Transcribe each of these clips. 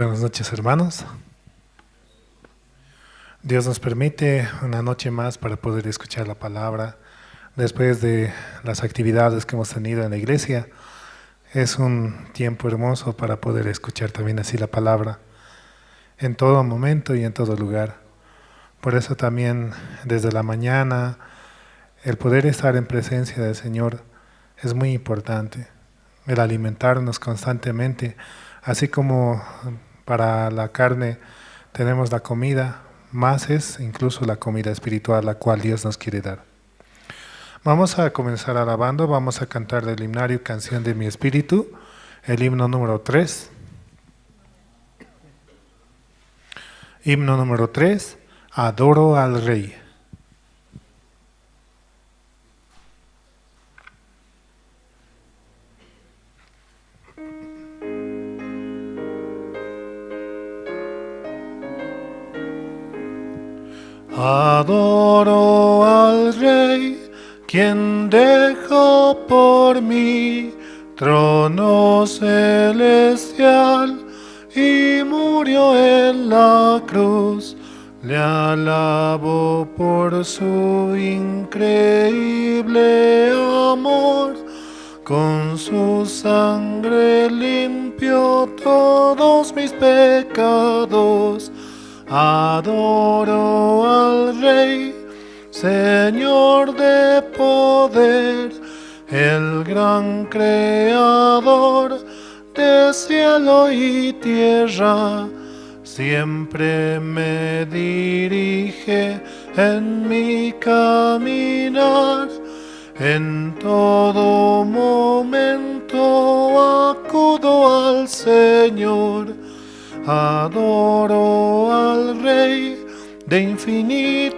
Buenas noches, hermanos. Dios nos permite una noche más para poder escuchar la palabra después de las actividades que hemos tenido en la iglesia. Es un tiempo hermoso para poder escuchar también así la palabra en todo momento y en todo lugar. Por eso también desde la mañana el poder estar en presencia del Señor es muy importante. El alimentarnos constantemente, así como para la carne tenemos la comida, más es incluso la comida espiritual la cual Dios nos quiere dar. Vamos a comenzar alabando, vamos a cantar del himnario Canción de mi Espíritu, el himno número 3. Himno número 3, Adoro al Rey. Adoro al Rey, quien dejó por mí trono celestial y murió en la cruz. Le alabo por su increíble amor, con su sangre limpió todos mis pecados. Adoro al Rey, Señor de poder, el gran creador de cielo y tierra. Siempre me dirige en mi caminar, en todo momento acudo al Señor. Adoro al Rey de infinito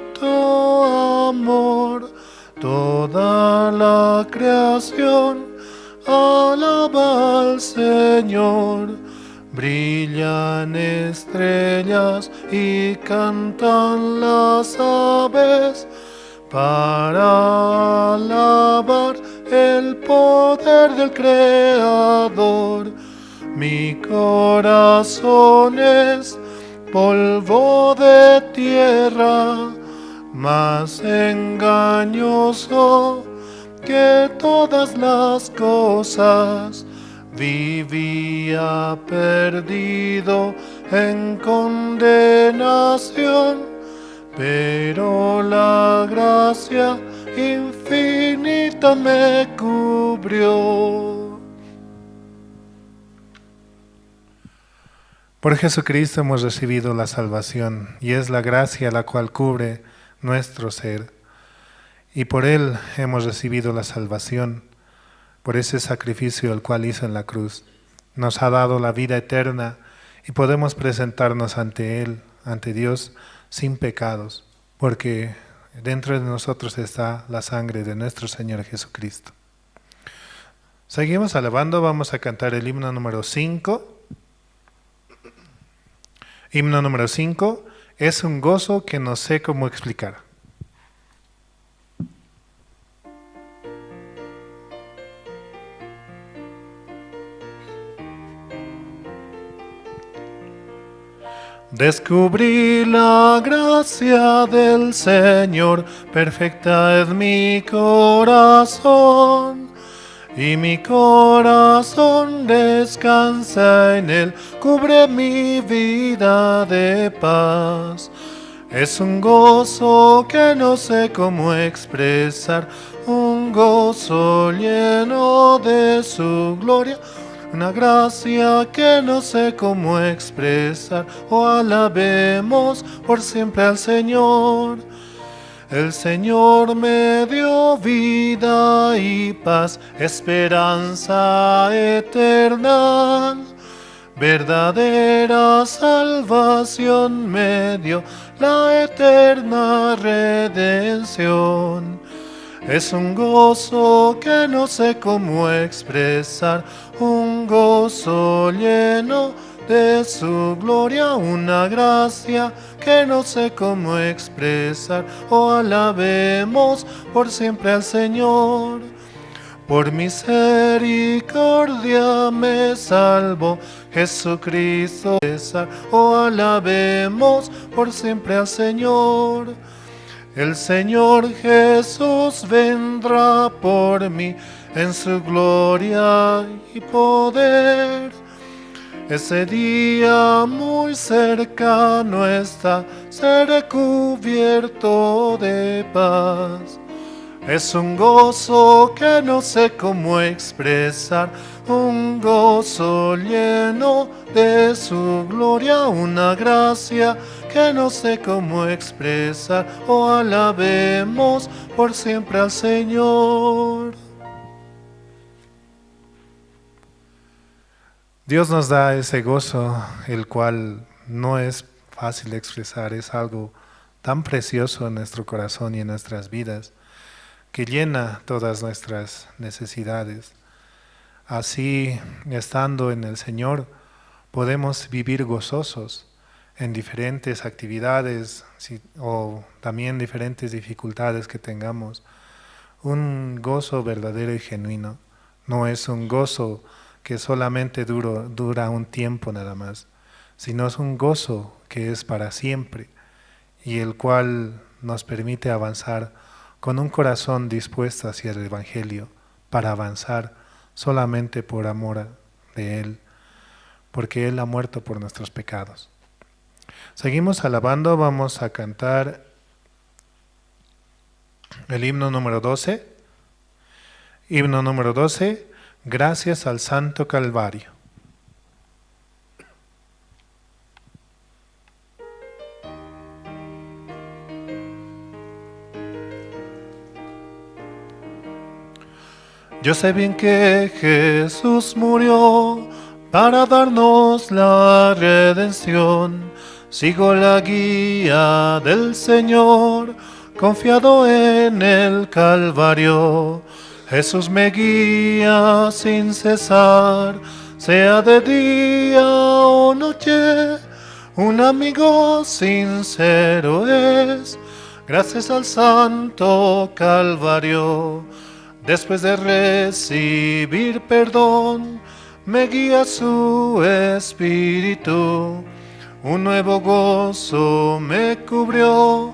amor, toda la creación alaba al Señor. Brillan estrellas y cantan las aves para alabar el poder del Creador. Mi corazón es polvo de tierra, más engañoso que todas las cosas. Vivía perdido en condenación, pero la gracia infinita me cubrió. Por Jesucristo hemos recibido la salvación, y es la gracia la cual cubre nuestro ser. Y por Él hemos recibido la salvación, por ese sacrificio el cual hizo en la cruz. Nos ha dado la vida eterna y podemos presentarnos ante Él, ante Dios, sin pecados, porque dentro de nosotros está la sangre de nuestro Señor Jesucristo. Seguimos alabando, vamos a cantar el himno número 5. Himno número 5, es un gozo que no sé cómo explicar. Descubrí la gracia del Señor, perfecta es mi corazón. Y mi corazón descansa en Él, cubre mi vida de paz. Es un gozo que no sé cómo expresar, un gozo lleno de su gloria, una gracia que no sé cómo expresar. Oh, alabemos por siempre al Señor. El Señor me dio vida y paz, esperanza eterna. Verdadera salvación me dio, la eterna redención. Es un gozo que no sé cómo expresar, un gozo lleno de su gloria, una gracia que no sé cómo expresar. Oh, alabemos por siempre al Señor. Por misericordia me salvo, Jesucristo César, oh alabemos por siempre al Señor. El Señor Jesús vendrá por mí en su gloria y poder. Ese día muy cercano está, seré cubierto de paz. Es un gozo que no sé cómo expresar, un gozo lleno de su gloria, una gracia que no sé cómo expresar. Oh, alabemos por siempre al Señor. Dios nos da ese gozo, el cual no es fácil de expresar, es algo tan precioso en nuestro corazón y en nuestras vidas, que llena todas nuestras necesidades. Así, estando en el Señor, podemos vivir gozosos en diferentes actividades o también diferentes dificultades que tengamos. Un gozo verdadero y genuino. No es un gozo que solamente dura un tiempo nada más, sino es un gozo que es para siempre y el cual nos permite avanzar con un corazón dispuesto hacia el Evangelio, para avanzar solamente por amor de Él, porque Él ha muerto por nuestros pecados. Seguimos alabando, vamos a cantar el himno número 12. Himno número 12, Gracias al Santo Calvario. Yo sé bien que Jesús murió para darnos la redención. Sigo la guía del Señor, confiado en el Calvario. Jesús me guía sin cesar, sea de día o noche. Un amigo sincero es, gracias al Santo Calvario. Después de recibir perdón, me guía su Espíritu. Un nuevo gozo me cubrió,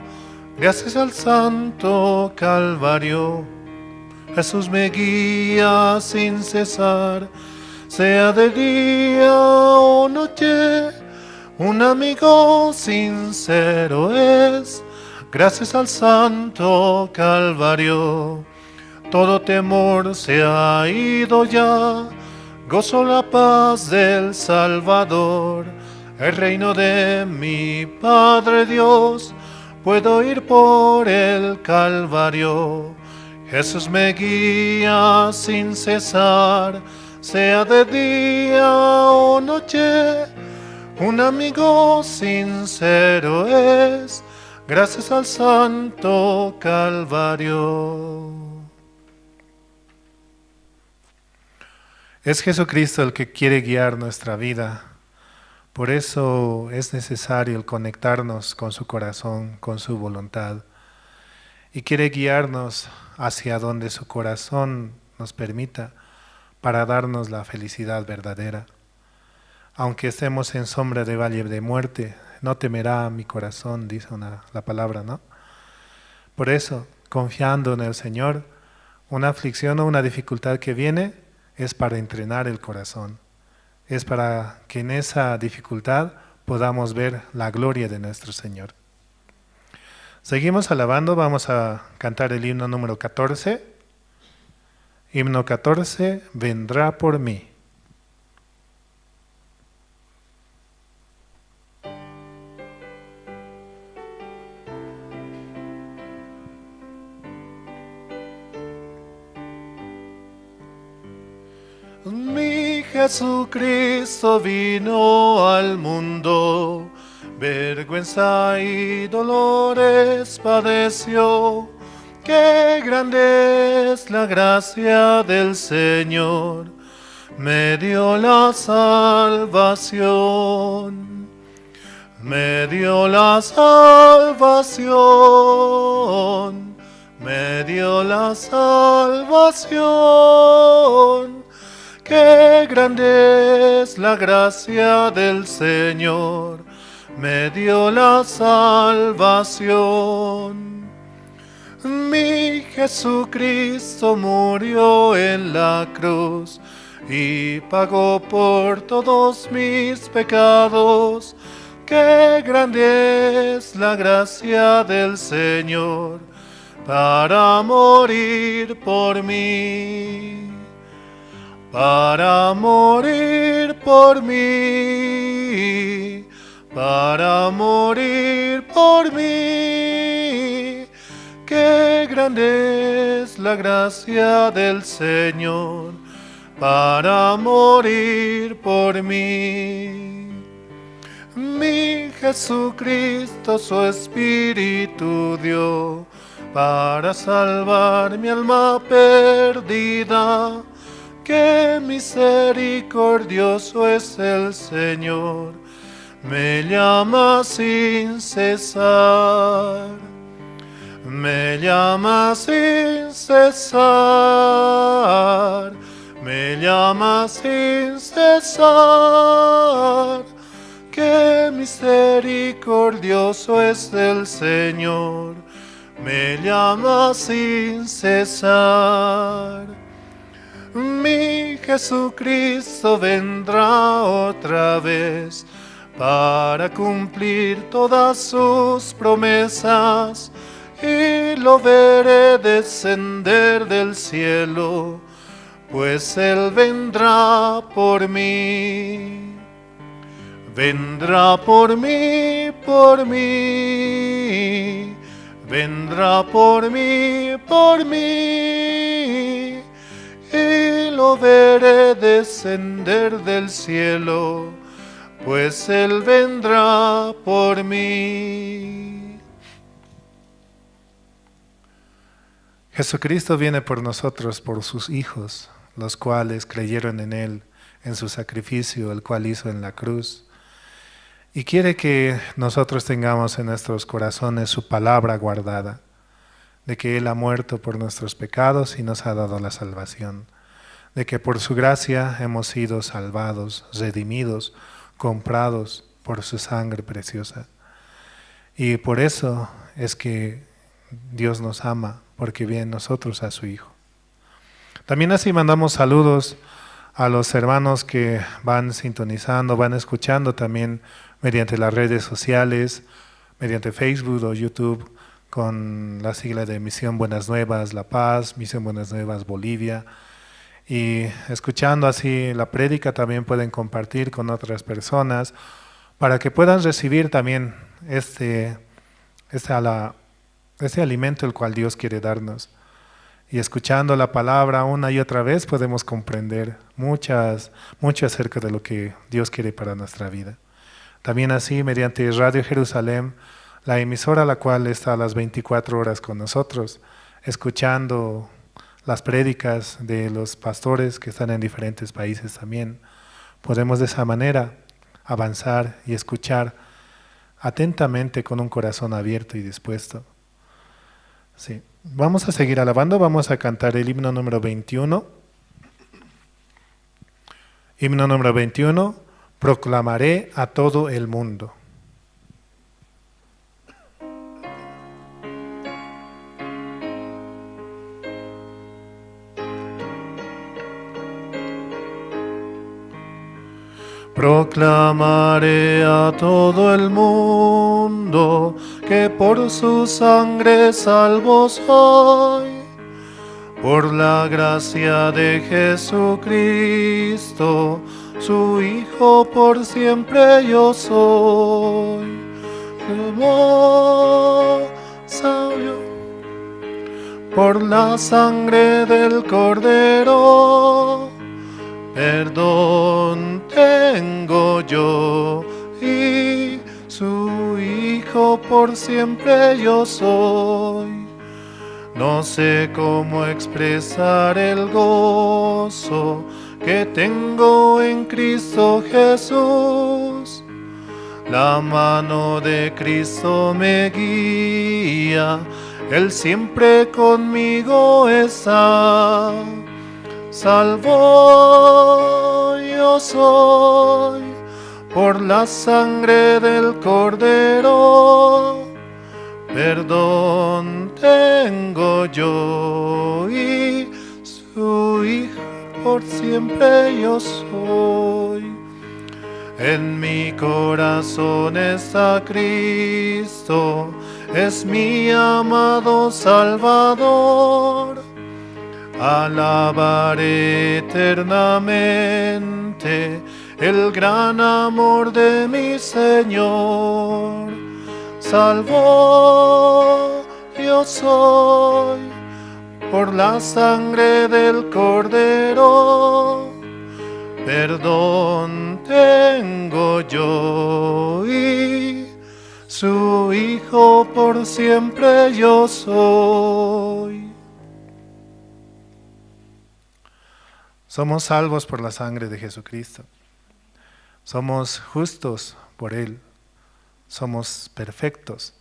gracias al Santo Calvario. Jesús me guía sin cesar, sea de día o noche. Un amigo sincero es, gracias al Santo Calvario. Todo temor se ha ido ya, gozo la paz del Salvador. El reino de mi Padre Dios, puedo ir por el Calvario. Jesús me guía sin cesar, sea de día o noche. Un amigo sincero es, gracias al Santo Calvario. Es Jesucristo el que quiere guiar nuestra vida. Por eso es necesario el conectarnos con su corazón, con su voluntad. Y quiere guiarnos hacia donde su corazón nos permita para darnos la felicidad verdadera. Aunque estemos en sombra de valle de muerte, no temerá mi corazón, dice la palabra, ¿no? Por eso, confiando en el Señor, una aflicción o una dificultad que viene es para entrenar el corazón. Es para que en esa dificultad podamos ver la gloria de nuestro Señor. Seguimos alabando, vamos a cantar el himno número 14. Himno 14, vendrá por mí. Mi Jesucristo vino al mundo, vergüenza y dolores padeció. Qué grande es la gracia del Señor, me dio la salvación. Me dio la salvación, me dio la salvación. Qué grande es la gracia del Señor, me dio la salvación. Mi Jesucristo murió en la cruz y pagó por todos mis pecados. Qué grande es la gracia del Señor para morir por mí, para morir por mí, para morir por mí. Qué grande es la gracia del Señor para morir por mí. Mi Jesucristo su Espíritu dio para salvar mi alma perdida. Qué misericordioso es el Señor, me llama sin cesar. Me llama sin cesar, me llama sin cesar. Qué misericordioso es el Señor, me llama sin cesar. Mi Jesucristo vendrá otra vez para cumplir todas sus promesas. Y lo veré descender del cielo, pues Él vendrá por mí. Vendrá por mí, por mí. Vendrá por mí, por mí. Y lo veré descender del cielo, pues Él vendrá por mí. Jesucristo viene por nosotros, por sus hijos, los cuales creyeron en Él, en su sacrificio, el cual hizo en la cruz. Y quiere que nosotros tengamos en nuestros corazones su palabra guardada, de que Él ha muerto por nuestros pecados y nos ha dado la salvación, de que por su gracia hemos sido salvados, redimidos, comprados por su sangre preciosa. Y por eso es que Dios nos ama, porque viene nosotros a su Hijo. También así mandamos saludos a los hermanos que van sintonizando, van escuchando también mediante las redes sociales, mediante Facebook o YouTube, con la sigla de Misión Buenas Nuevas La Paz, Misión Buenas Nuevas Bolivia. Y escuchando así la prédica también pueden compartir con otras personas para que puedan recibir también este alimento el cual Dios quiere darnos. Y escuchando la palabra una y otra vez podemos comprender mucho acerca de lo que Dios quiere para nuestra vida. También así mediante Radio Jerusalén, la emisora la cual está a las 24 horas con nosotros, escuchando las prédicas de los pastores que están en diferentes países también. Podemos de esa manera avanzar y escuchar atentamente con un corazón abierto y dispuesto. Sí. Vamos a seguir alabando, vamos a cantar el himno número 21. Himno número 21, proclamaré a todo el mundo. Proclamaré a todo el mundo que por su sangre salvo soy. Por la gracia de Jesucristo, su Hijo por siempre yo soy. Por la sangre del Cordero, perdón tengo yo, y su Hijo por siempre yo soy. No sé cómo expresar el gozo que tengo en Cristo Jesús. La mano de Cristo me guía Él siempre conmigo está. Salvo yo soy por la sangre del Cordero. Perdón tengo yo y su hijo por siempre yo soy. En mi corazón está Cristo, es mi amado Salvador. Alabaré eternamente el gran amor de mi Señor. Salvo yo soy por la sangre del Cordero. Perdón tengo yo y su hijo por siempre yo soy. Somos salvos por la sangre de Jesucristo. Somos justos por Él. Somos perfectos.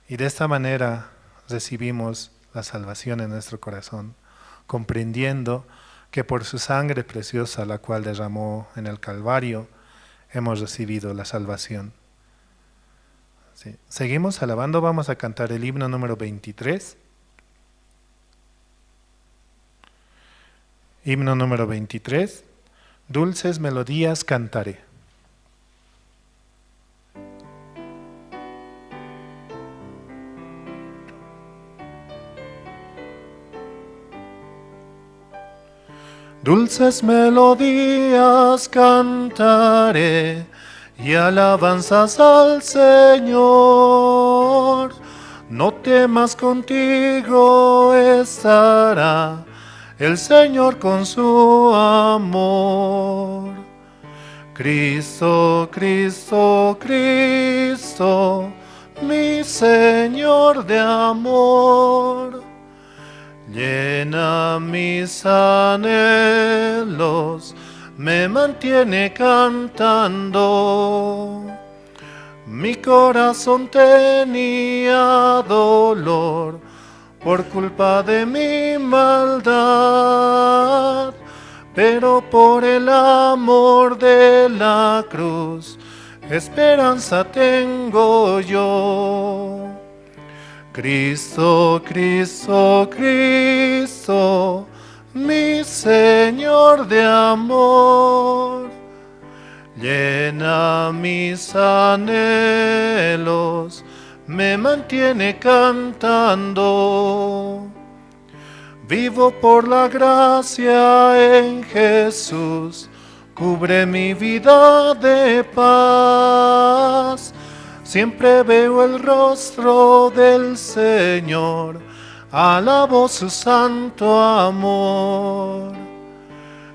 Y de esta manera recibimos la salvación en nuestro corazón, comprendiendo que por su sangre preciosa, la cual derramó en el Calvario, hemos recibido la salvación. Sí. Seguimos alabando, vamos a cantar el himno número 23. Himno número 23. Dulces melodías cantaré. Dulces melodías cantaré y alabanzas al Señor. No temas, contigo estará el Señor con su amor. Cristo, Cristo, Cristo, mi Señor de amor. Llena mis anhelos, me mantiene cantando. Mi corazón tenía dolor por culpa de mi maldad, pero por el amor de la cruz, esperanza tengo yo. Cristo, Cristo, Cristo, mi Señor de amor, llena mis anhelos, me mantiene cantando. Vivo por la gracia en Jesús, cubre mi vida de paz. Siempre veo el rostro del Señor, alabo su santo amor.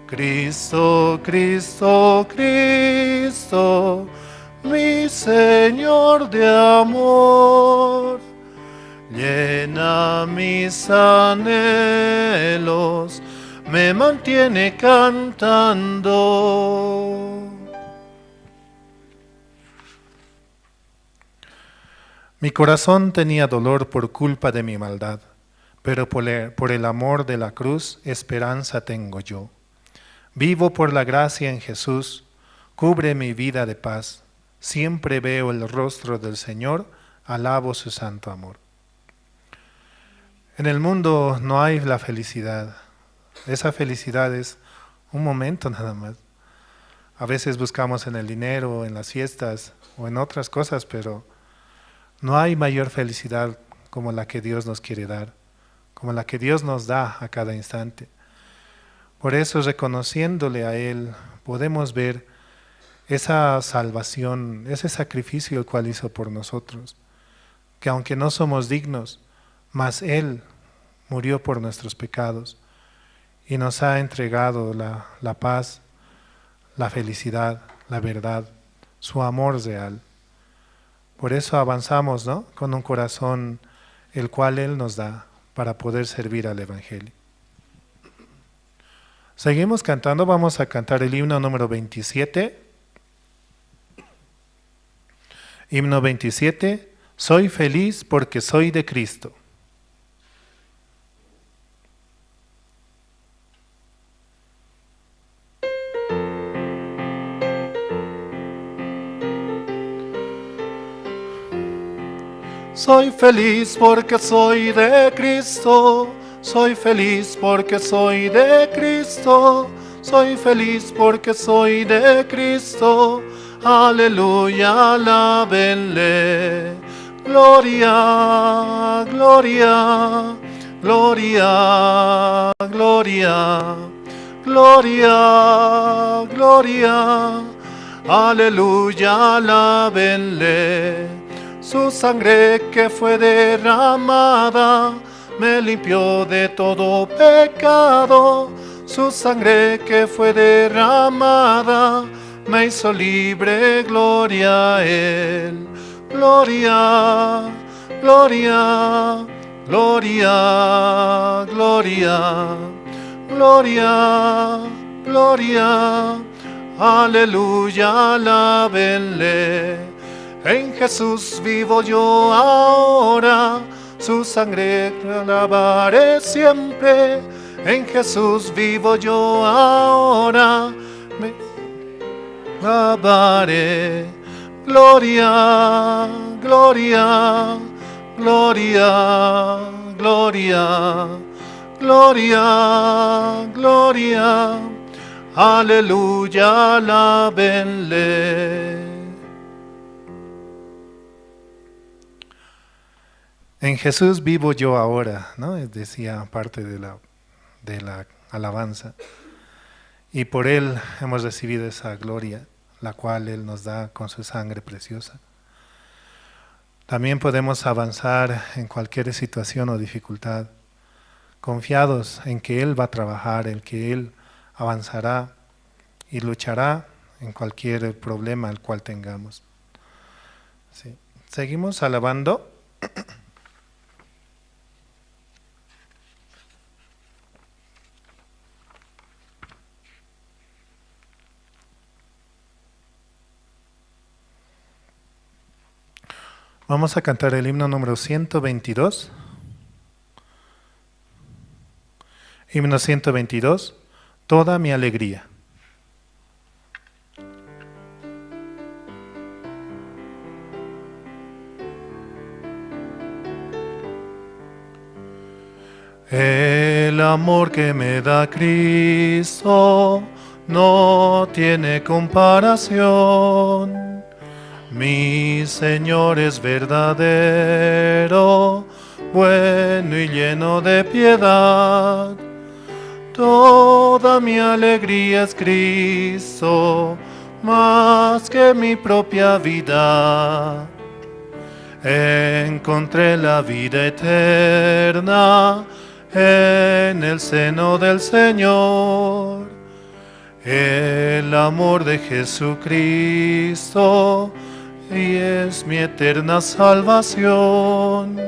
Cristo, Cristo, Cristo, mi Señor de amor, llena mis anhelos, me mantiene cantando. Mi corazón tenía dolor por culpa de mi maldad, pero por el amor de la cruz, esperanza tengo yo. Vivo por la gracia en Jesús, cubre mi vida de paz. Siempre veo el rostro del Señor, alabo su santo amor. En el mundo no hay la felicidad. Esa felicidad es un momento nada más. A veces buscamos en el dinero, en las fiestas o en otras cosas, pero no hay mayor felicidad como la que Dios nos quiere dar, como la que Dios nos da a cada instante. Por eso, reconociéndole a Él, podemos ver esa salvación, ese sacrificio el cual hizo por nosotros, que aunque no somos dignos, mas Él murió por nuestros pecados y nos ha entregado la paz, la felicidad, la verdad, su amor real. Por eso avanzamos, ¿no?, con un corazón el cual Él nos da para poder servir al Evangelio. Seguimos cantando, vamos a cantar el himno número 27. Himno 27, Soy feliz porque soy de Cristo. Soy feliz porque soy de Cristo. Soy feliz porque soy de Cristo. Soy feliz porque soy de Cristo. Aleluya, alábenle. Gloria, gloria, gloria, gloria, gloria, gloria. Aleluya, alábenle. Su sangre que fue derramada me limpió de todo pecado. Su sangre que fue derramada me hizo libre, gloria a Él. Gloria, gloria, gloria, gloria, gloria, gloria. Aleluya, alábenle. En Jesús vivo yo ahora, su sangre alabaré siempre. En Jesús vivo yo ahora, me alabaré. Gloria, gloria, gloria, gloria, gloria, gloria. Aleluya, alábenle. En Jesús vivo yo ahora, ¿no? Decía parte de la alabanza. Y por Él hemos recibido esa gloria, la cual Él nos da con su sangre preciosa. También podemos avanzar en cualquier situación o dificultad, confiados en que Él va a trabajar, en que Él avanzará y luchará en cualquier problema el cual tengamos. Sí. Seguimos alabando. Vamos a cantar el himno número 122. Himno 122, Toda mi alegría. El amor que me da Cristo no tiene comparación. Mi Señor es verdadero, bueno y lleno de piedad. Toda mi alegría es Cristo, más que mi propia vida. Encontré la vida eterna en el seno del Señor. El amor de Jesucristo y es mi eterna salvación.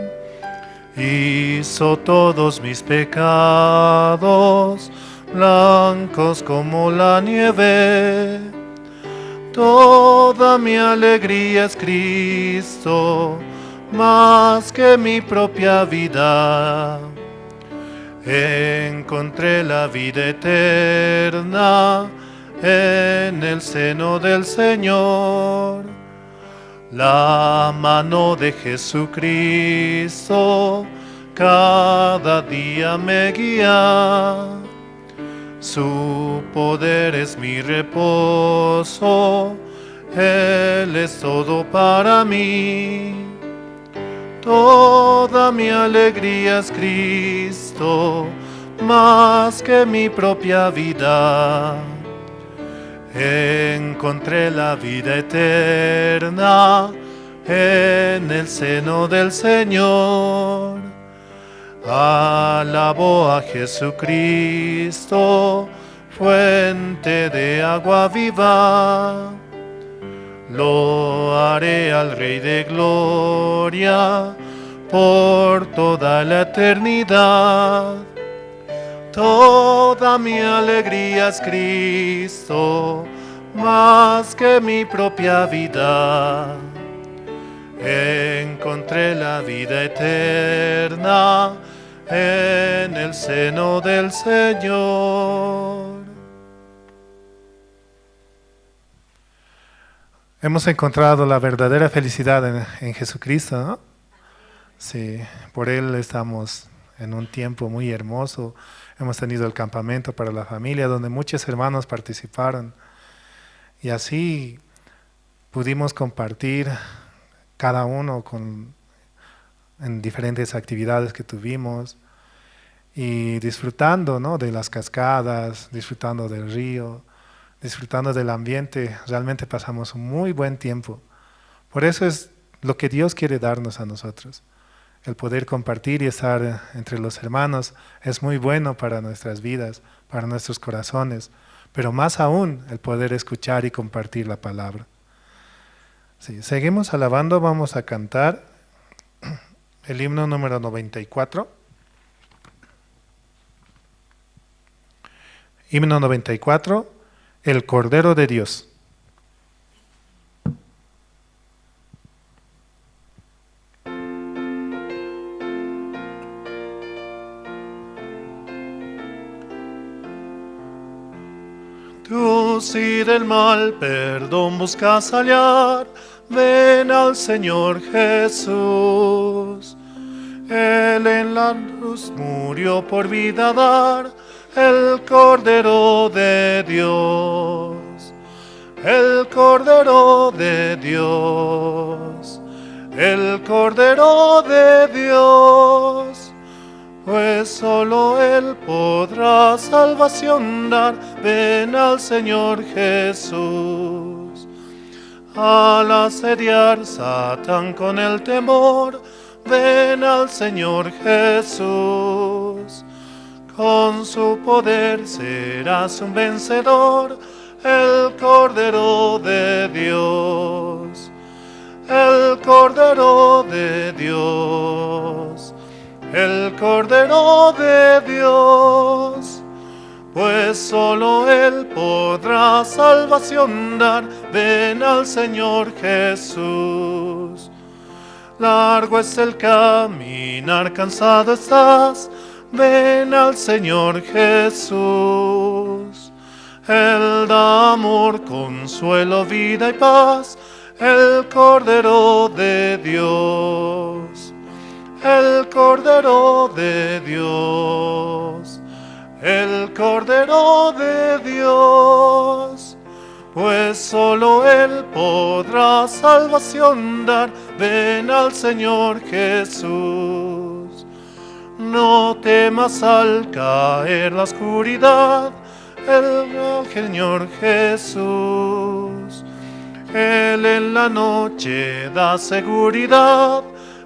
Hizo todos mis pecados blancos como la nieve. Toda mi alegría es Cristo, más que mi propia vida. Encontré la vida eterna en el seno del Señor. La mano de Jesucristo cada día me guía. Su poder es mi reposo, Él es todo para mí. Toda mi alegría es Cristo, más que mi propia vida. Encontré la vida eterna en el seno del Señor. Alabo a Jesucristo, fuente de agua viva. Lo haré al Rey de Gloria por toda la eternidad. Toda mi alegría es Cristo, más que mi propia vida. encontré la vida eterna en el seno del Señor. Hemos encontrado la verdadera felicidad en Jesucristo, ¿no? Sí, por Él estamos en un tiempo muy hermoso. Hemos tenido el campamento para la familia donde muchos hermanos participaron y así pudimos compartir cada uno en diferentes actividades que tuvimos y disfrutando, ¿no?, de las cascadas, disfrutando del río, disfrutando del ambiente. Realmente pasamos un muy buen tiempo. Por eso es lo que Dios quiere darnos a nosotros. El poder compartir y estar entre los hermanos es muy bueno para nuestras vidas, para nuestros corazones, pero más aún el poder escuchar y compartir la palabra. Sí, seguimos alabando, vamos a cantar el himno número 94. Himno 94, el Cordero de Dios. Tú si del mal perdón buscas hallar, ven al Señor Jesús. Él en la cruz murió por vida dar, el Cordero de Dios. El Cordero de Dios. El Cordero de Dios. Pues solo Él podrá salvación dar, ven al Señor Jesús. Al asediar Satán con el temor, ven al Señor Jesús. Con su poder serás un vencedor, el Cordero de Dios. El Cordero de Dios. El Cordero de Dios, pues solo Él podrá salvación dar, ven al Señor Jesús. Largo es el caminar, cansado estás, ven al Señor Jesús. Él da amor, consuelo, vida y paz, el Cordero de Dios. El Cordero de Dios, el Cordero de Dios, pues solo Él podrá salvación dar, ven al Señor Jesús. No temas al caer la oscuridad, el Señor Jesús. Él en la noche da seguridad,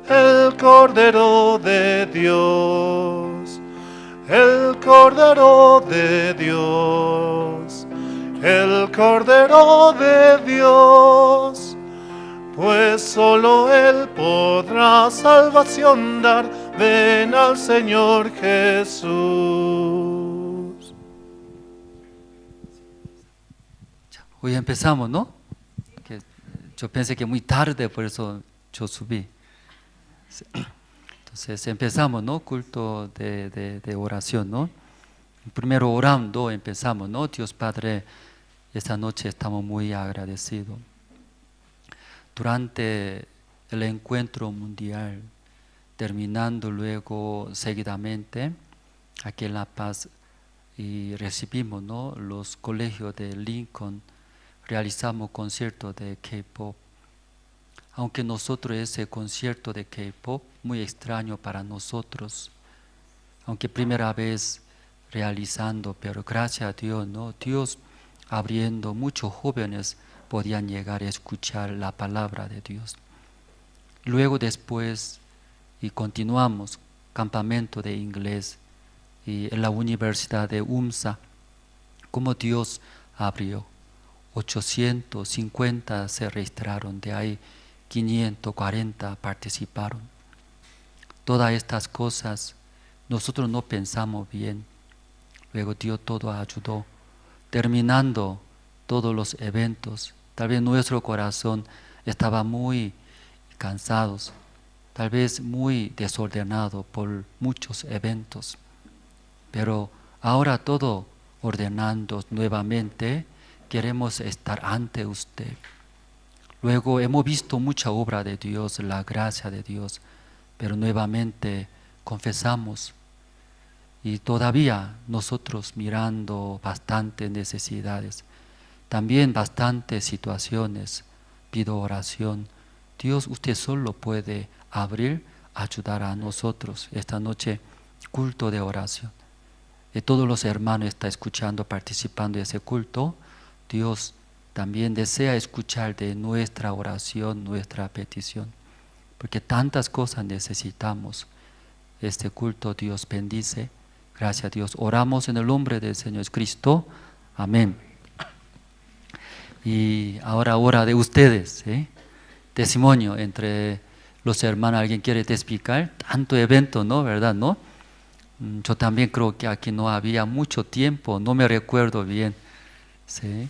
el Cordero de Dios, el Cordero de Dios, el Cordero de Dios, pues solo Él podrá salvación dar, ven al Señor Jesús. Hoy empezamos, ¿no? Yo pensé que muy tarde, por eso yo subí. Entonces empezamos, ¿no? Culto de oración, ¿no? Primero orando empezamos, ¿no? Dios Padre, esta noche estamos muy agradecidos. Durante el encuentro mundial, terminando luego seguidamente aquí en La Paz, y recibimos, ¿no?, los colegios de Lincoln, realizamos conciertos de K-pop. Aunque nosotros ese concierto de K-pop muy extraño para nosotros, aunque primera vez realizando, pero gracias a Dios, ¿no?, Dios abriendo, muchos jóvenes podían llegar a escuchar la palabra de Dios. Luego después, y continuamos, campamento de inglés, y en la Universidad de UMSA, como Dios abrió, 850 se registraron, de ahí 540 participaron. Todas estas cosas nosotros no pensamos bien, luego Dios todo ayudó. Terminando todos los eventos, tal vez nuestro corazón estaba muy cansados, tal vez muy desordenado por muchos eventos, pero ahora todo ordenando nuevamente, queremos estar ante usted. Luego hemos visto mucha obra de Dios, la gracia de Dios, pero nuevamente confesamos y todavía nosotros mirando bastantes necesidades, también bastantes situaciones, pido oración. Dios, usted solo puede abrir, ayudar a nosotros. Esta noche, culto de oración. Todos los hermanos están escuchando, participando de ese culto. Dios también desea escuchar de nuestra oración, nuestra petición, porque tantas cosas necesitamos. Este culto Dios bendice. Gracias a Dios. Oramos en el nombre del Señor Cristo. Amén. Y ahora hora de ustedes, testimonio entre los hermanos. ¿Alguien quiere explicar? Tanto evento, ¿no? ¿Verdad? ¿No? Yo también creo que aquí no había mucho tiempo, no me recuerdo bien. ¿Sí?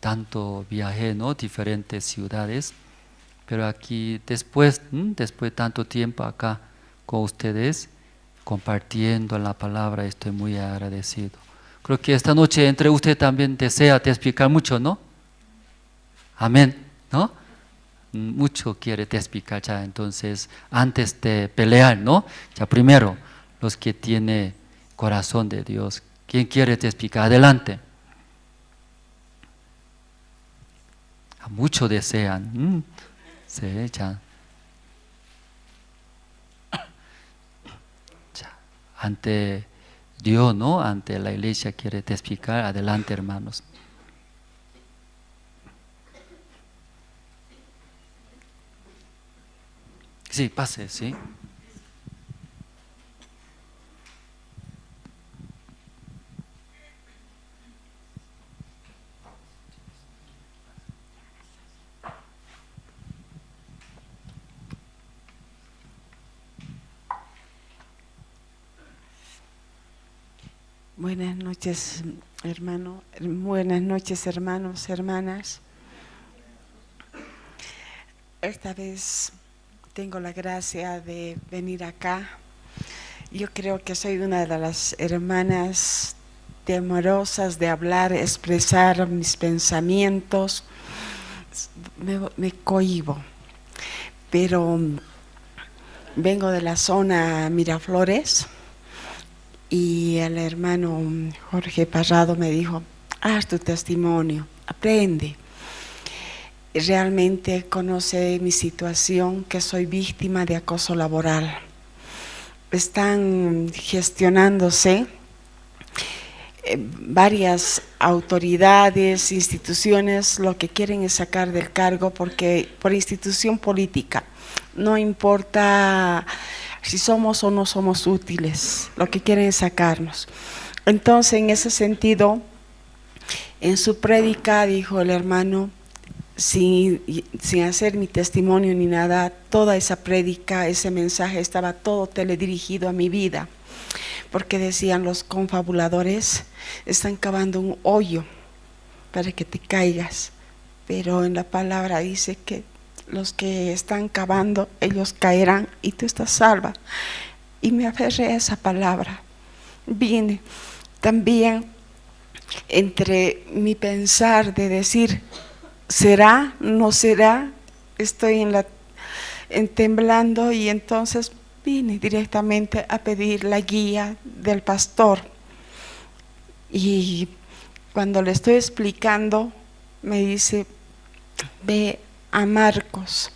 Tanto viajé, ¿no? Diferentes ciudades, pero aquí después de tanto tiempo acá con ustedes, compartiendo la palabra, estoy muy agradecido. Creo que esta noche entre usted también desea te explicar mucho, ¿no? Amén, ¿no? Mucho quiere te explicar ya, entonces antes de pelear, ¿no? Ya primero, los que tienen corazón de Dios, ¿quién quiere te explicar? Adelante. Mucho desean, sí, ya. Ante Dios, ¿no? Ante la iglesia quiere te explicar. Adelante, hermanos. Sí, pase, sí. Buenas noches, hermano. Buenas noches, hermanos, hermanas. Esta vez tengo la gracia de venir acá. Yo creo que soy una de las hermanas temorosas de hablar, expresar mis pensamientos. Me cohíbo, pero vengo de la zona Miraflores. Y el hermano Jorge Parrado me dijo, haz tu testimonio, aprende. Y realmente conoce mi situación, que soy víctima de acoso laboral. Están gestionándose varias autoridades, instituciones, lo que quieren es sacar del cargo porque por institución política, no importa si somos o no somos útiles, lo que quieren es sacarnos. Entonces, en ese sentido, en su prédica dijo el hermano, sin hacer mi testimonio ni nada, toda esa prédica, ese mensaje estaba todo teledirigido a mi vida, porque decían los confabuladores, están cavando un hoyo para que te caigas, pero en la palabra dice que los que están cavando, ellos caerán y tú estás salva. Y me aferré a esa palabra. Vine también entre mi pensar de decir, ¿será? ¿No será? Estoy en temblando, y entonces vine directamente a pedir la guía del pastor. Y cuando le estoy explicando, me dice, ve a Marcos,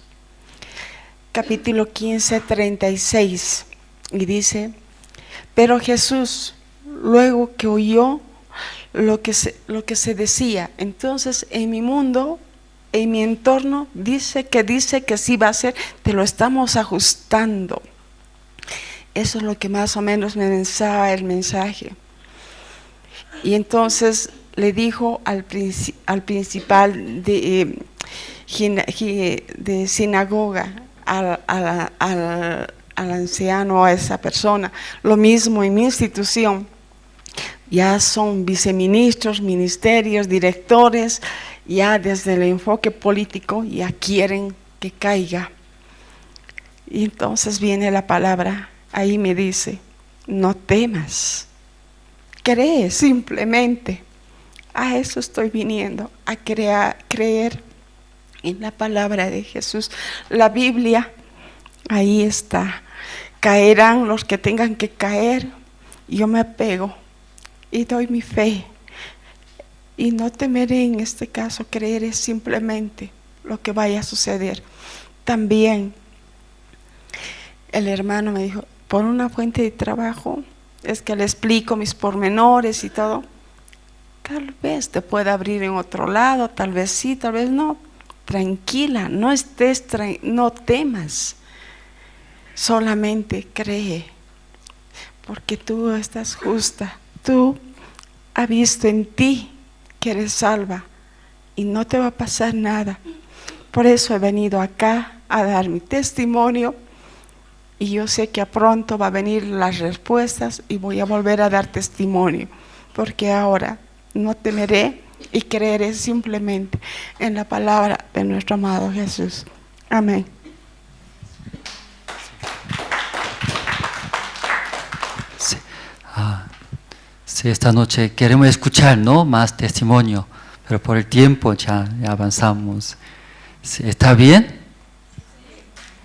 capítulo 15, 36, y dice, pero Jesús, luego que oyó lo que se decía, entonces en mi mundo, en mi entorno, dice que sí va a ser, te lo estamos ajustando. Eso es lo que más o menos me pensaba el mensaje. Y entonces le dijo al principal de sinagoga, al anciano, a esa persona, lo mismo en mi institución, ya son viceministros, ministerios, directores, ya desde el enfoque político ya quieren que caiga. Y entonces viene la palabra, ahí me dice, no temas, cree simplemente. A eso estoy viniendo, a creer en la palabra de Jesús. La Biblia, ahí está. Caerán los que tengan que caer. Yo me apego y doy mi fe. Y no temeré en este caso, creeré simplemente lo que vaya a suceder. También el hermano me dijo, por una fuente de trabajo, es que le explico mis pormenores y todo. Tal vez te pueda abrir en otro lado, tal vez sí, tal vez no. Tranquila, no temas, solamente cree, porque tú estás justa, tú has visto en ti que eres salva y no te va a pasar nada. Por eso he venido acá a dar mi testimonio y yo sé que a pronto va a venir las respuestas y voy a volver a dar testimonio, porque ahora no temeré y creeré simplemente en la palabra de nuestro amado Jesús. Amén. Sí. Sí, esta noche queremos escuchar, ¿no?, más testimonio, pero por el tiempo ya avanzamos. Sí, ¿está bien?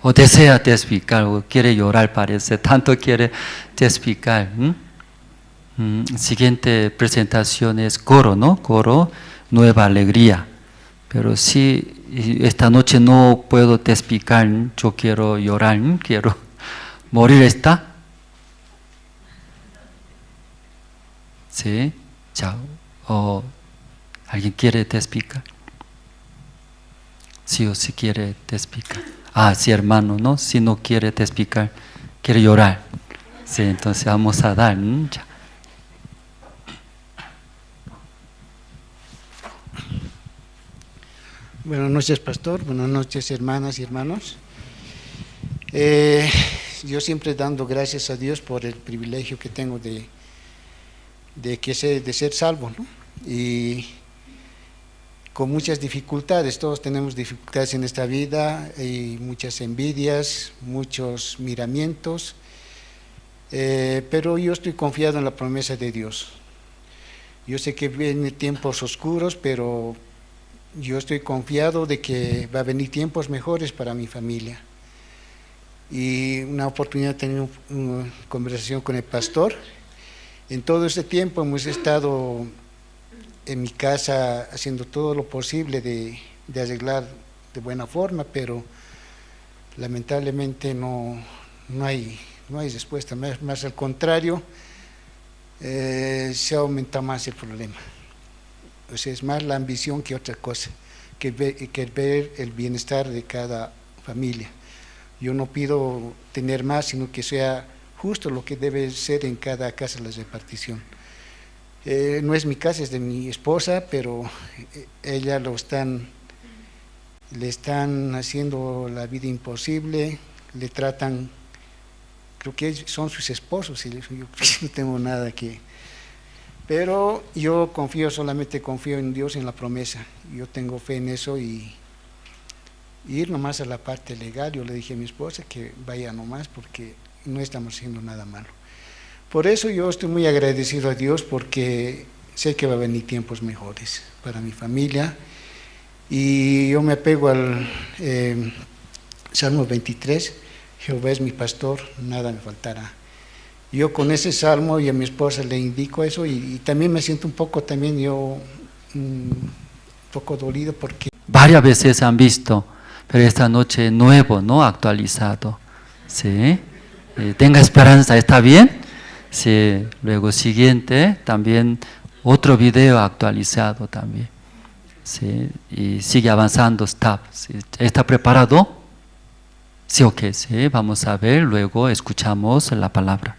¿O desea testificar? ¿O quiere llorar? Parece, tanto quiere testificar. Siguiente presentación es coro, ¿no? Coro, Nueva Alegría. Pero si esta noche no puedo testificar, yo quiero llorar, quiero morir, ¿está? Sí, ya. ¿O alguien quiere testificar? Sí o sí quiere testificar. Sí, hermano, ¿no? Si no quiere testificar, quiere llorar. Sí, entonces vamos a dar. Ya. Buenas noches, pastor. Buenas noches, hermanas y hermanos. Yo siempre dando gracias a Dios por el privilegio que tengo de ser salvo, ¿no? Y con muchas dificultades, todos tenemos dificultades en esta vida, y muchas envidias, muchos miramientos, pero yo estoy confiado en la promesa de Dios. Yo sé que vienen tiempos oscuros, pero yo estoy confiado de que va a venir tiempos mejores para mi familia. Y una oportunidad de tener una conversación con el pastor. En todo este tiempo hemos estado en mi casa haciendo todo lo posible de arreglar de buena forma, pero lamentablemente no hay respuesta, más al contrario, se aumenta más el problema. O sea, es más la ambición que otra cosa, que ver el bienestar de cada familia. Yo no pido tener más, sino que sea justo lo que debe ser en cada casa la repartición. No es mi casa, es de mi esposa, pero ella le están haciendo la vida imposible, le tratan, creo que son sus esposos, y yo no tengo nada que... Pero yo solamente confío en Dios, en la promesa. Yo tengo fe en eso y ir nomás a la parte legal. Yo le dije a mi esposa que vaya nomás porque no estamos haciendo nada malo. Por eso yo estoy muy agradecido a Dios, porque sé que va a venir tiempos mejores para mi familia. Y yo me apego al Salmo 23, Jehová es mi pastor, nada me faltará. Yo con ese salmo y a mi esposa le indico eso, y también me siento un poco un poco dolido porque... Varias veces han visto, pero esta noche nuevo, ¿no? Actualizado. ¿Sí? Tenga esperanza, ¿está bien? Sí. Luego siguiente, también otro video actualizado también. ¿Sí? Y sigue avanzando, está. ¿Sí? ¿Está preparado? Sí, ok, sí. Vamos a ver, luego escuchamos la palabra.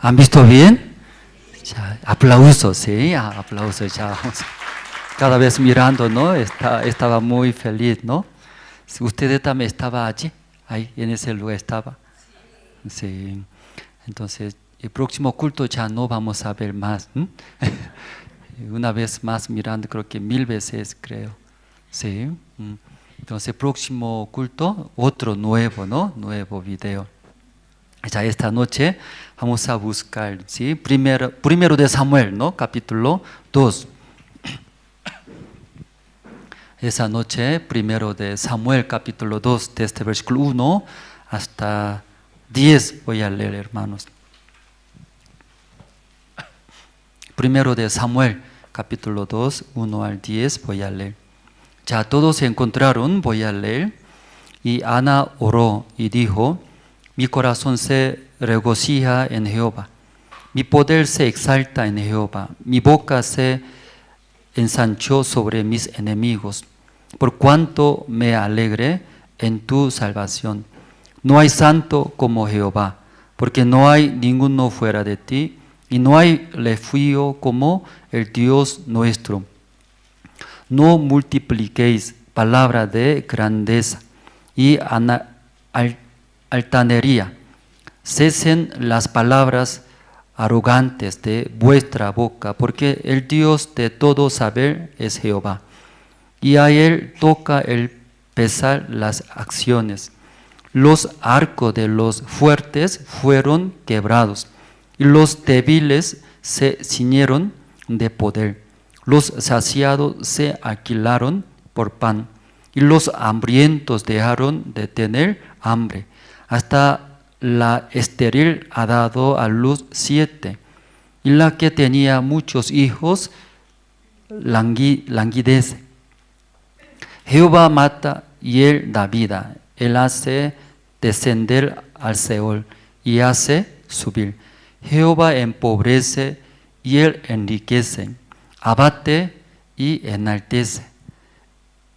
¿Han visto bien? Ya, aplausos, sí, aplausos. Ya. Cada vez mirando, ¿no? Estaba muy feliz, ¿no? Usted también estaba allí, ahí, en ese lugar estaba. Sí. Entonces, el próximo culto ya no vamos a ver más. Una vez más mirando, creo que 1000 veces, creo. Sí. Entonces, próximo culto, otro nuevo, ¿no? Nuevo video. Ya esta noche vamos a buscar, ¿sí? Primero de Samuel, ¿no? Capítulo 2. Esa noche, primero de Samuel, capítulo 2, desde versículo 1 hasta 10 voy a leer, hermanos. Primero de Samuel, capítulo 2, 1 al 10, voy a leer. Ya todos se encontraron, voy a leer. Y Ana oró y dijo: mi corazón se regocija en Jehová, mi poder se exalta en Jehová, mi boca se ensanchó sobre mis enemigos, por cuanto me alegré en tu salvación. No hay santo como Jehová, porque no hay ninguno fuera de ti, y no hay refugio como el Dios nuestro. No multipliquéis palabra de grandeza y altanería. Cesen las palabras arrogantes de vuestra boca, porque el Dios de todo saber es Jehová, y a él toca el pesar las acciones. Los arcos de los fuertes fueron quebrados, y los débiles se ciñeron de poder. Los saciados se alquilaron por pan, y los hambrientos dejaron de tener hambre. Hasta la estéril ha dado a luz 7, y la que tenía muchos hijos languidece. Jehová mata y él da vida, él hace descender al Seol y hace subir. Jehová empobrece y él enriquece, abate y enaltece.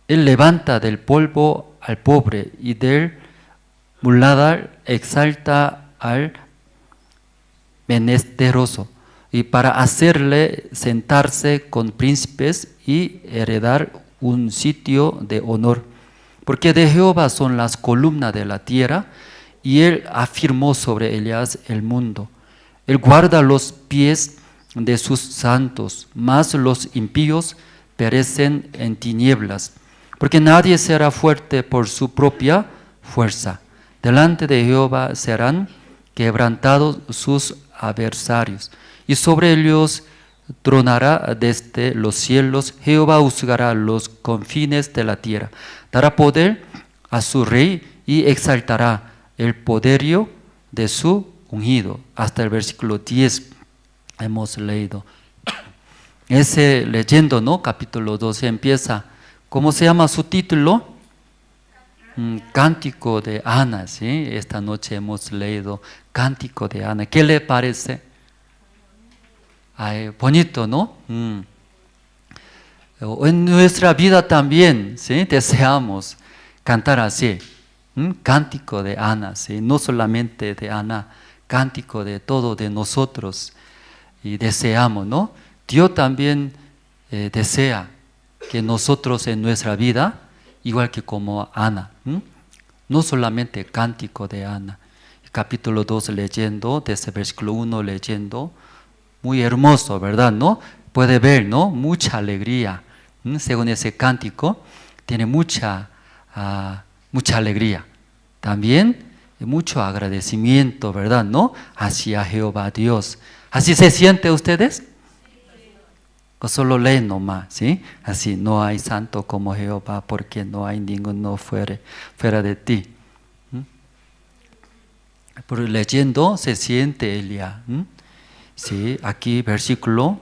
Él levanta del polvo al pobre y del muladar exalta al menesteroso, y para hacerle sentarse con príncipes y heredar un sitio de honor. Porque de Jehová son las columnas de la tierra, y él afirmó sobre ellas el mundo. Él guarda los pies de sus santos, mas los impíos perecen en tinieblas. Porque nadie será fuerte por su propia fuerza. Delante de Jehová serán quebrantados sus adversarios, y sobre ellos tronará desde los cielos. Jehová juzgará los confines de la tierra, dará poder a su rey y exaltará el poderío de su ungido. Hasta el versículo 10 hemos leído. Ese leyendo, ¿no? Capítulo 12 empieza. ¿Cómo se llama su título? Cántico de Ana, ¿sí? Esta noche hemos leído Cántico de Ana. ¿Qué le parece? Ay, bonito, ¿no? En nuestra vida también, ¿sí? Deseamos cantar así, Cántico de Ana, ¿sí? No solamente de Ana, cántico de todo, de nosotros, y deseamos, ¿no? Dios también desea que nosotros en nuestra vida, igual que como Ana, no solamente cántico de Ana. Capítulo 2 leyendo, desde versículo 1 leyendo, muy hermoso, ¿verdad? ¿No? Puede ver, ¿no? Mucha alegría. Según ese cántico, tiene mucha alegría. También mucho agradecimiento, ¿verdad? ¿No? Hacia Jehová Dios. ¿Así se siente ustedes? O solo leen nomás, ¿sí? Así, no hay santo como Jehová, porque no hay ninguno fuera de ti. Pero leyendo se siente Elia. Sí, aquí versículo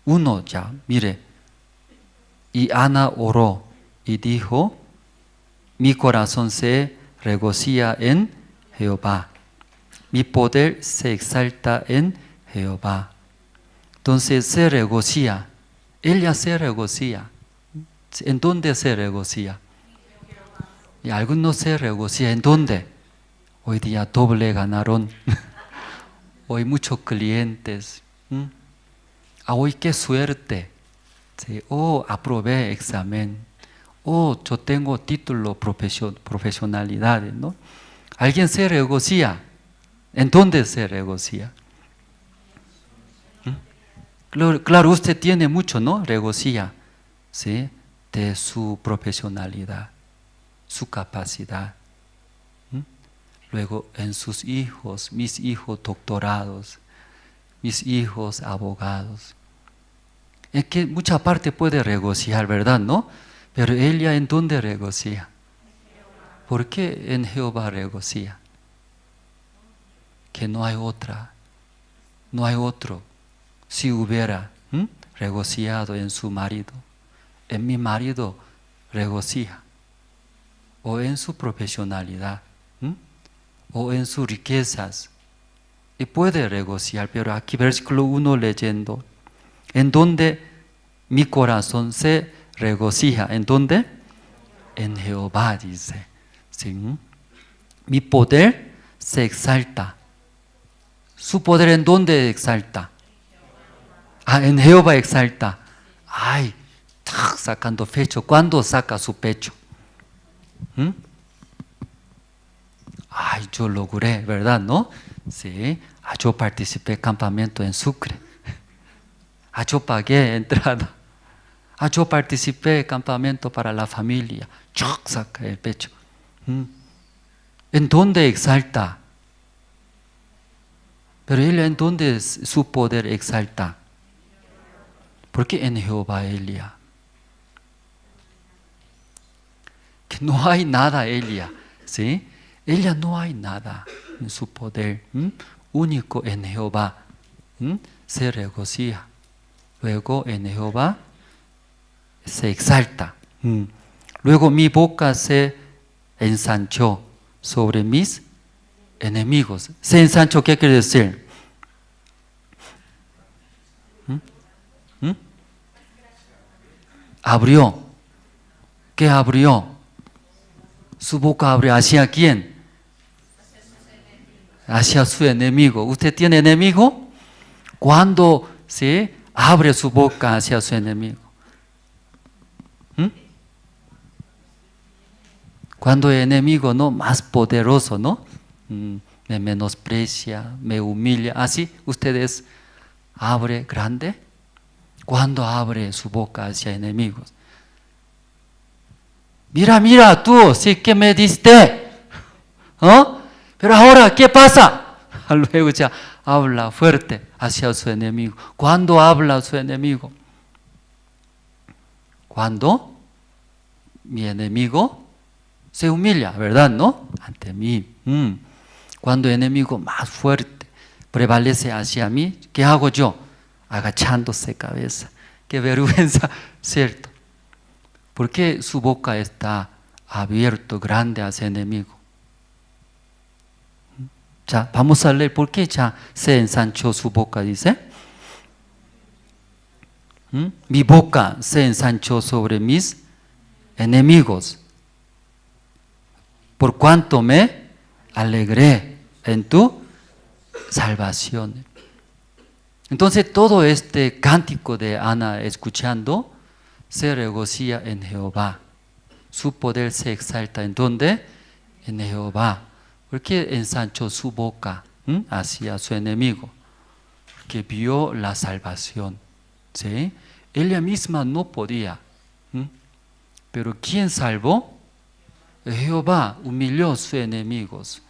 1 ya, mire. Y Ana oró y dijo: mi corazón se regocija en Jehová, mi poder se exalta en Jehová. Entonces se regocija, ella se regocija. ¿En dónde se regocija? Y algunos se regocijan, ¿en dónde? Hoy día doble ganaron. Hoy muchos clientes. Hoy qué suerte. Sí. Aprobé examen. Yo tengo título profesionalidad, ¿no? Alguien se regocija. ¿En dónde se regocija? Claro, usted tiene mucho, ¿no? Regocija, ¿sí? De su profesionalidad, su capacidad. Luego en sus hijos, mis hijos doctorados, mis hijos abogados. Es que mucha parte puede regocijar, ¿verdad? ¿No? Pero ella, ¿en dónde regocija? ¿Por qué en Jehová regocija? Que no hay otra, no hay otro si hubiera regocijado en su marido, en mi marido regocija, o en su profesionalidad, o en sus riquezas, y puede regocijar, pero aquí versículo 1 leyendo, en donde mi corazón se regocija, ¿en dónde? En Jehová, dice, ¿sí? Mi poder se exalta. ¿Su poder en dónde exalta? En Jehová exalta. Ay, sacando pecho. ¿Cuándo saca su pecho? Ay, yo logré, ¿verdad? ¿No? Sí. Yo participé en campamento en Sucre. Yo pagué entrada. Yo participé en campamento para la familia. Saca el pecho. ¿En dónde exalta? Pero él en dónde su poder exalta. Porque en Jehová Elia. Que no hay nada Elia, ¿sí? Elia no hay nada en su poder. Único en Jehová. Se regocija. Luego en Jehová se exalta. Luego mi boca se ensanchó sobre mis enemigos. Se ensanchó, ¿qué quiere decir? Abrió. ¿Qué abrió? Su boca abrió. ¿Hacia quién? Hacia su enemigo. ¿Usted tiene enemigo? Cuando ¿sí? abre su boca hacia su enemigo. Cuando el enemigo no más poderoso, ¿no? Me menosprecia, me humilla. Así ustedes abre grande. Cuando abre su boca hacia enemigos. Mira, mira, tú, sí que me diste. Pero ahora, ¿qué pasa? Luego ya habla fuerte hacia su enemigo. ¿Cuándo habla su enemigo? Cuando mi enemigo se humilla, ¿verdad? ¿No? Ante mí. Cuando el enemigo más fuerte prevalece hacia mí, ¿qué hago yo? Agachándose cabeza. Qué vergüenza, ¿cierto? Porque su boca está abierto, grande hacia el enemigo. Ya, vamos a leer por qué ya se ensanchó su boca, dice. Mi boca se ensanchó sobre mis enemigos. Por cuanto me alegré en tu salvación. Entonces todo este cántico de Ana escuchando se regocija en Jehová. Su poder se exalta ¿en dónde? En Jehová. Porque ensanchó su boca hacia su enemigo. Porque vio la salvación. ¿Sí? Ella misma no podía. Pero ¿quién salvó? Jehová humilló a sus enemigos.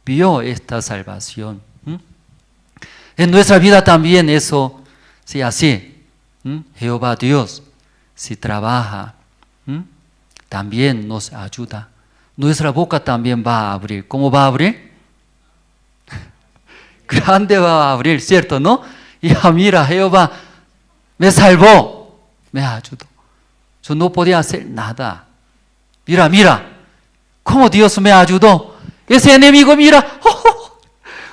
Vio esta salvación. En nuestra vida también eso, sí, así. Jehová Dios, si trabaja, también nos ayuda. Nuestra boca también va a abrir. ¿Cómo va a abrir? Grande va a abrir, ¿cierto? ¿No? Y mira, Jehová me salvó, me ayudó. Yo no podía hacer nada. Mira, mira, cómo Dios me ayudó. Ese enemigo, mira,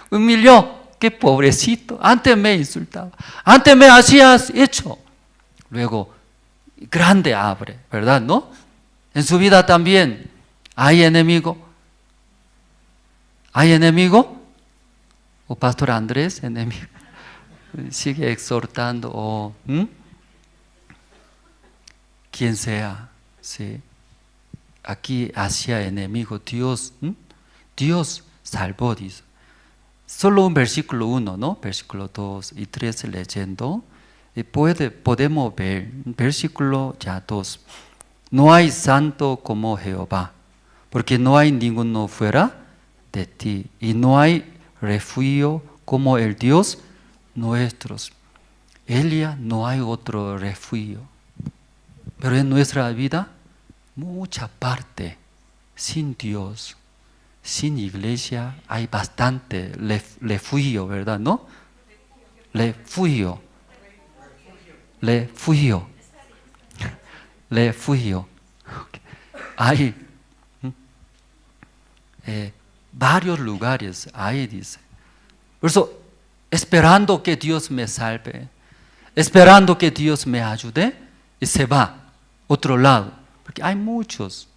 humilló. Qué pobrecito. Antes me insultaba. Antes me hacías hecho. Luego, grande abre, ¿verdad? ¿No? En su vida también. ¿Hay enemigo? ¿Hay enemigo? ¿O Pastor Andrés, enemigo? Sigue exhortando. Quien sea. Sí. Aquí hacia enemigo. Dios salvó, dice. Solo un versículo 1, ¿no? Versículo 2 y 3 leyendo. Podemos ver. Versículo ya 2. No hay santo como Jehová, porque no hay ninguno fuera de ti, y no hay refugio como el Dios nuestro. Elia, no hay otro refugio. Pero en nuestra vida, mucha parte sin Dios, sin iglesia, hay bastante refugio, ¿verdad? ¿No? Refugio. le fugió. Le fugió. Hay varios lugares, ahí dice. Por eso, esperando que Dios me salve, esperando que Dios me ayude, y se va a otro lado. Porque hay muchos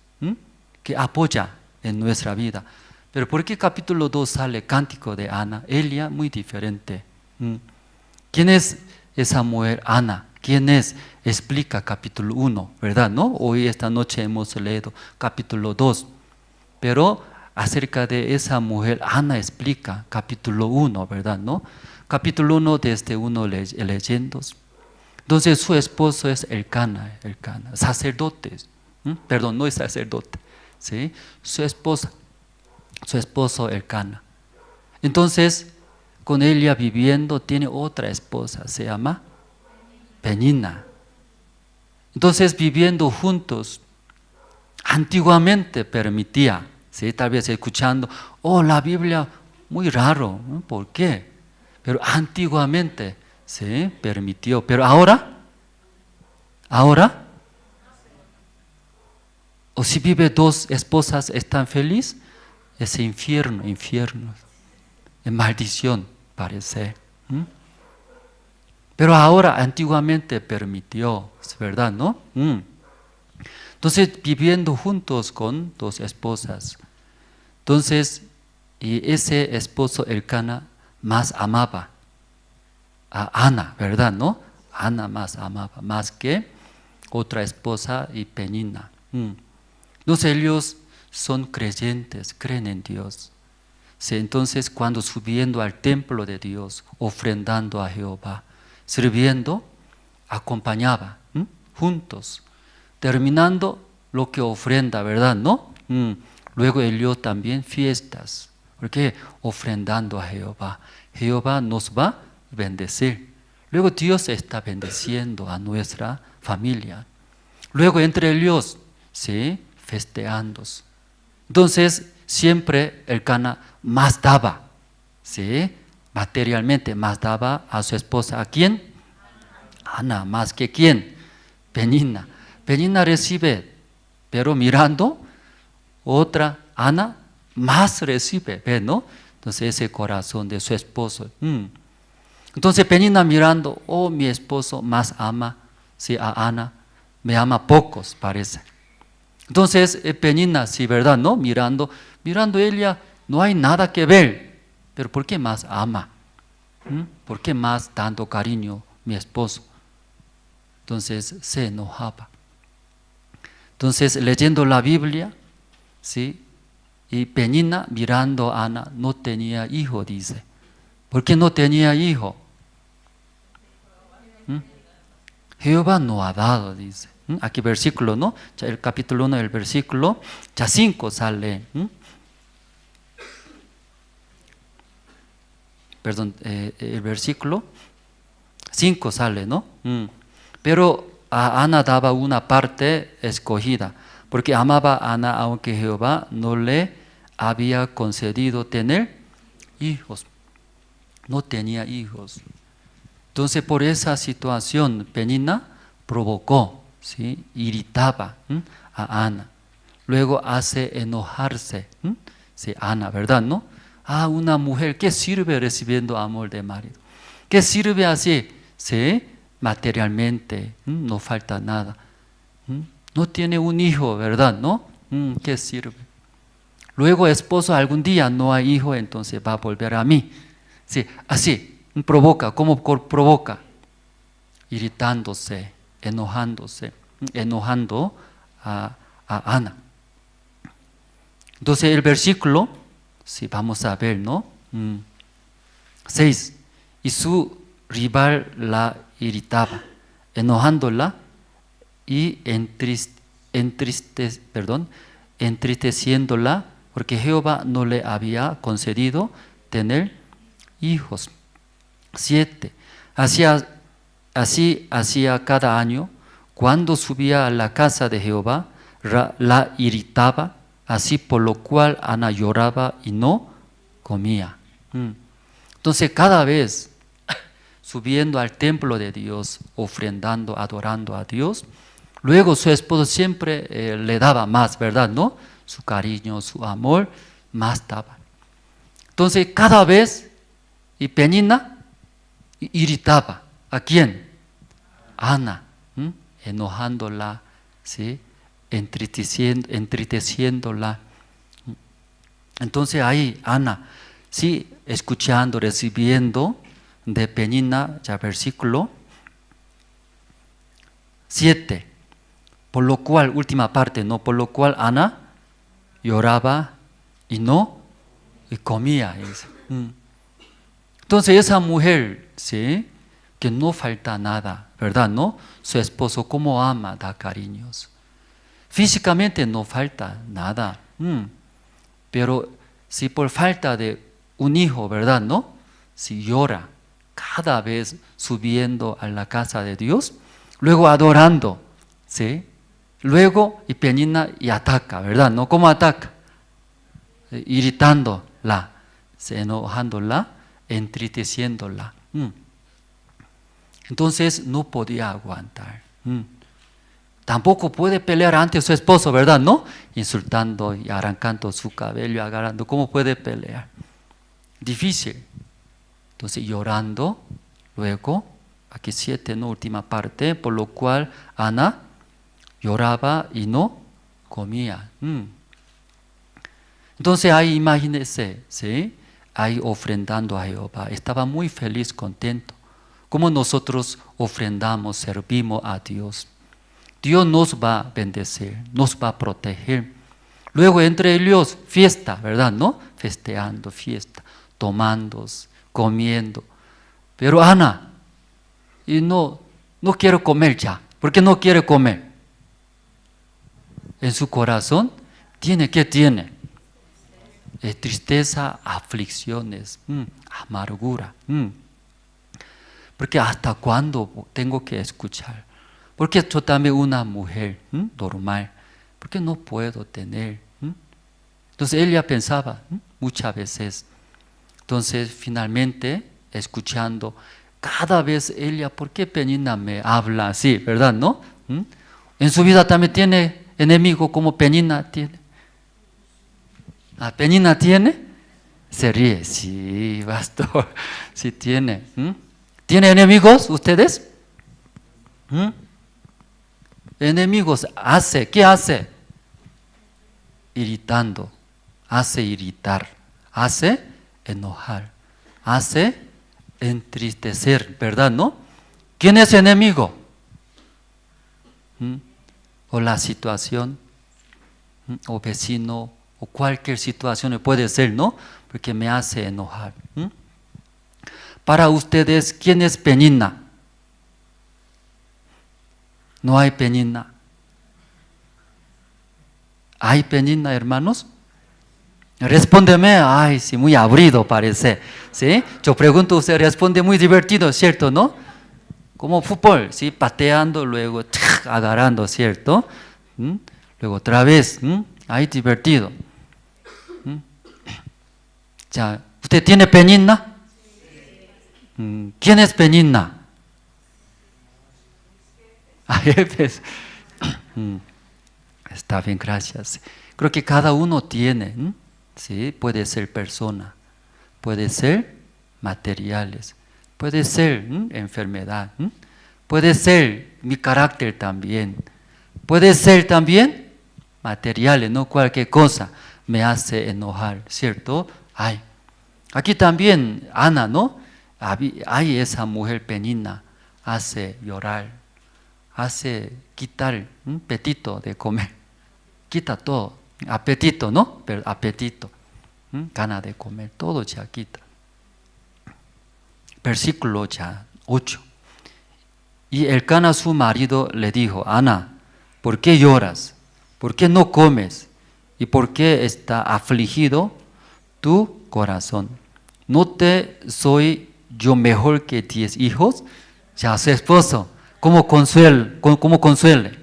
que apoyan en nuestra vida. Pero ¿por qué capítulo 2 sale Cántico de Ana? Ella muy diferente. ¿Quién es esa mujer Ana? ¿Quién es? Explica capítulo 1, ¿verdad? ¿No? Hoy esta noche hemos leído capítulo 2. Pero acerca de esa mujer Ana explica capítulo 1, ¿verdad? ¿No? Capítulo 1 desde 1 leyendos. Entonces su esposo es Elcana, sacerdote. Perdón, no es sacerdote. ¿Sí? Su esposo Elcana. Entonces, con ella viviendo, tiene otra esposa, se llama Penina. Entonces, viviendo juntos, antiguamente permitía, ¿sí? Tal vez escuchando, la Biblia, muy raro, ¿no? ¿Por qué? Pero antiguamente, ¿sí? Permitió, pero ahora, o si vive dos esposas, ¿están felices? Es infierno, es maldición, parece. Pero ahora, antiguamente permitió, es verdad, ¿no? Entonces, viviendo juntos con dos esposas. Entonces, y ese esposo Elcana más amaba a Ana, ¿verdad, no? Ana más amaba, más que otra esposa y Penina. Entonces, ellos son creyentes, creen en Dios. Sí, entonces, cuando subiendo al templo de Dios, ofrendando a Jehová, sirviendo, acompañaba, juntos, terminando lo que ofrenda, ¿verdad? ¿No? Luego ellos también fiestas, porque ofrendando a Jehová, Jehová nos va a bendecir. Luego Dios está bendiciendo a nuestra familia. Luego entre ellos, ¿sí? Festeándose. Entonces, siempre Elcana más daba, ¿sí? Materialmente más daba a su esposa. ¿A quién? Ana, más que quién? Penina. Penina recibe, pero mirando, otra Ana más recibe, ¿ve, no? Entonces ese corazón de su esposo. Entonces Penina mirando, mi esposo más ama, sí, a Ana, me ama pocos, parece. Entonces Penina, sí, ¿verdad? ¿No? Mirando ella, no hay nada que ver, pero ¿por qué más ama? ¿Por qué más dando cariño mi esposo? Entonces se enojaba. Entonces leyendo la Biblia, ¿sí? Y Penina mirando a Ana, no tenía hijo, dice. ¿Por qué no tenía hijo? Jehová no ha dado, dice. Aquí versículo, ¿no? El capítulo 1, el versículo 5 sale. Perdón, el versículo 5 sale, ¿no? Pero a Ana daba una parte escogida, porque amaba a Ana, aunque Jehová no le había concedido tener hijos. No tenía hijos. Entonces, por esa situación, Penina provocó, ¿sí? Irritaba a Ana. Luego hace enojarse, ¿sí? Ana, ¿verdad? ¿No? Una mujer, ¿qué sirve recibiendo amor de marido? ¿Qué sirve así? ¿Sí? Materialmente, no falta nada. No tiene un hijo, ¿verdad? ¿No? ¿Qué sirve? Luego, esposo, algún día no hay hijo, entonces va a volver a mí. Sí, así. Provoca, ¿cómo provoca? Irritándose, enojando a Ana. Entonces el versículo, sí, vamos a ver, ¿no? 6. Y su rival la irritaba, enojándola y entristeciéndola, porque Jehová no le había concedido tener hijos. 7. Así hacía cada año, cuando subía a la casa de Jehová, la irritaba, así por lo cual Ana lloraba y no comía. Entonces cada vez subiendo al templo de Dios, ofrendando, adorando a Dios. Luego su esposo siempre le daba más, ¿verdad? ¿No? Su cariño, su amor, más daba. Entonces cada vez, y Penina irritaba. ¿A quién? Ana, enojándola, ¿sí? Entristeciéndola. Entonces ahí Ana, sí, escuchando, recibiendo de Penina, ya versículo 7. Por lo cual, última parte, ¿no? Por lo cual Ana lloraba y no comía. Entonces esa mujer, ¿sí? Que no falta nada, ¿verdad? ¿No? Su esposo como ama, da cariños. Físicamente no falta nada. Pero si por falta de un hijo, ¿verdad? ¿No? Si llora cada vez subiendo a la casa de Dios, luego adorando, ¿sí? Luego y Penina y ataca, ¿verdad? ¿No? ¿Cómo ataca? Irritándola, enojándola, entristeciéndola. Entonces no podía aguantar. Tampoco puede pelear ante su esposo, ¿verdad? ¿No? Insultando y arrancando su cabello, agarrando. ¿Cómo puede pelear? Difícil. Entonces llorando, luego, aquí 7, ¿no? Última parte, por lo cual Ana lloraba y no comía. Entonces ahí imagínense, ¿sí? Ahí ofrendando a Jehová. Estaba muy feliz, contento. Como nosotros ofrendamos, servimos a Dios. Dios nos va a bendecir, nos va a proteger. Luego entre ellos, fiesta, ¿verdad? ¿No? Festeando, fiesta, tomando, comiendo. Pero Ana, y no quiero comer ya. ¿Por qué no quiere comer? En su corazón, ¿qué tiene? Tristeza, aflicciones, amargura. Porque ¿hasta cuándo tengo que escuchar? Porque yo también una mujer normal, ¿por qué no puedo tener? Entonces ella pensaba muchas veces. Entonces finalmente, escuchando, cada vez ella, ¿por qué Penina me habla así? ¿Verdad? ¿No? En su vida también tiene enemigo como Penina tiene. ¿Penina tiene? Se ríe. Sí, pastor, sí tiene. ¿Tiene enemigos ustedes? Enemigos ¿qué hace? Irritando, hace irritar, hace enojar, hace entristecer, ¿verdad? ¿No? ¿Quién es enemigo? O la situación, o vecino, o cualquier situación puede ser, ¿no? Porque me hace enojar. Para ustedes, ¿quién es Penina? No hay Penina. ¿Hay Penina, hermanos? Respóndeme, ay, sí, muy aburrido parece. ¿Sí? Yo pregunto, usted responde muy divertido, ¿cierto? ¿No? Como fútbol, ¿sí? Pateando, luego agarrando, ¿cierto? Luego otra vez, ay, divertido. Ya, ¿usted tiene Penina? ¿Quién es Penina? Está bien, gracias. Creo que cada uno tiene, ¿sí? Puede ser persona, puede ser materiales, puede ser enfermedad, puede ser mi carácter también, puede ser también materiales, no cualquier cosa me hace enojar, ¿cierto? Ay, aquí también Ana, ¿no? Hay esa mujer Penina, hace llorar, hace quitar apetito de comer, quita todo, apetito, ¿no? Pero apetito, gana de comer, todo ya quita. Versículo ya 8. Y Elcana su marido le dijo, Ana, ¿por qué lloras? ¿Por qué no comes? ¿Y por qué está afligido tu corazón? ¿No te soy yo mejor que 10 hijos? Ya su esposo, ¿cómo consuele?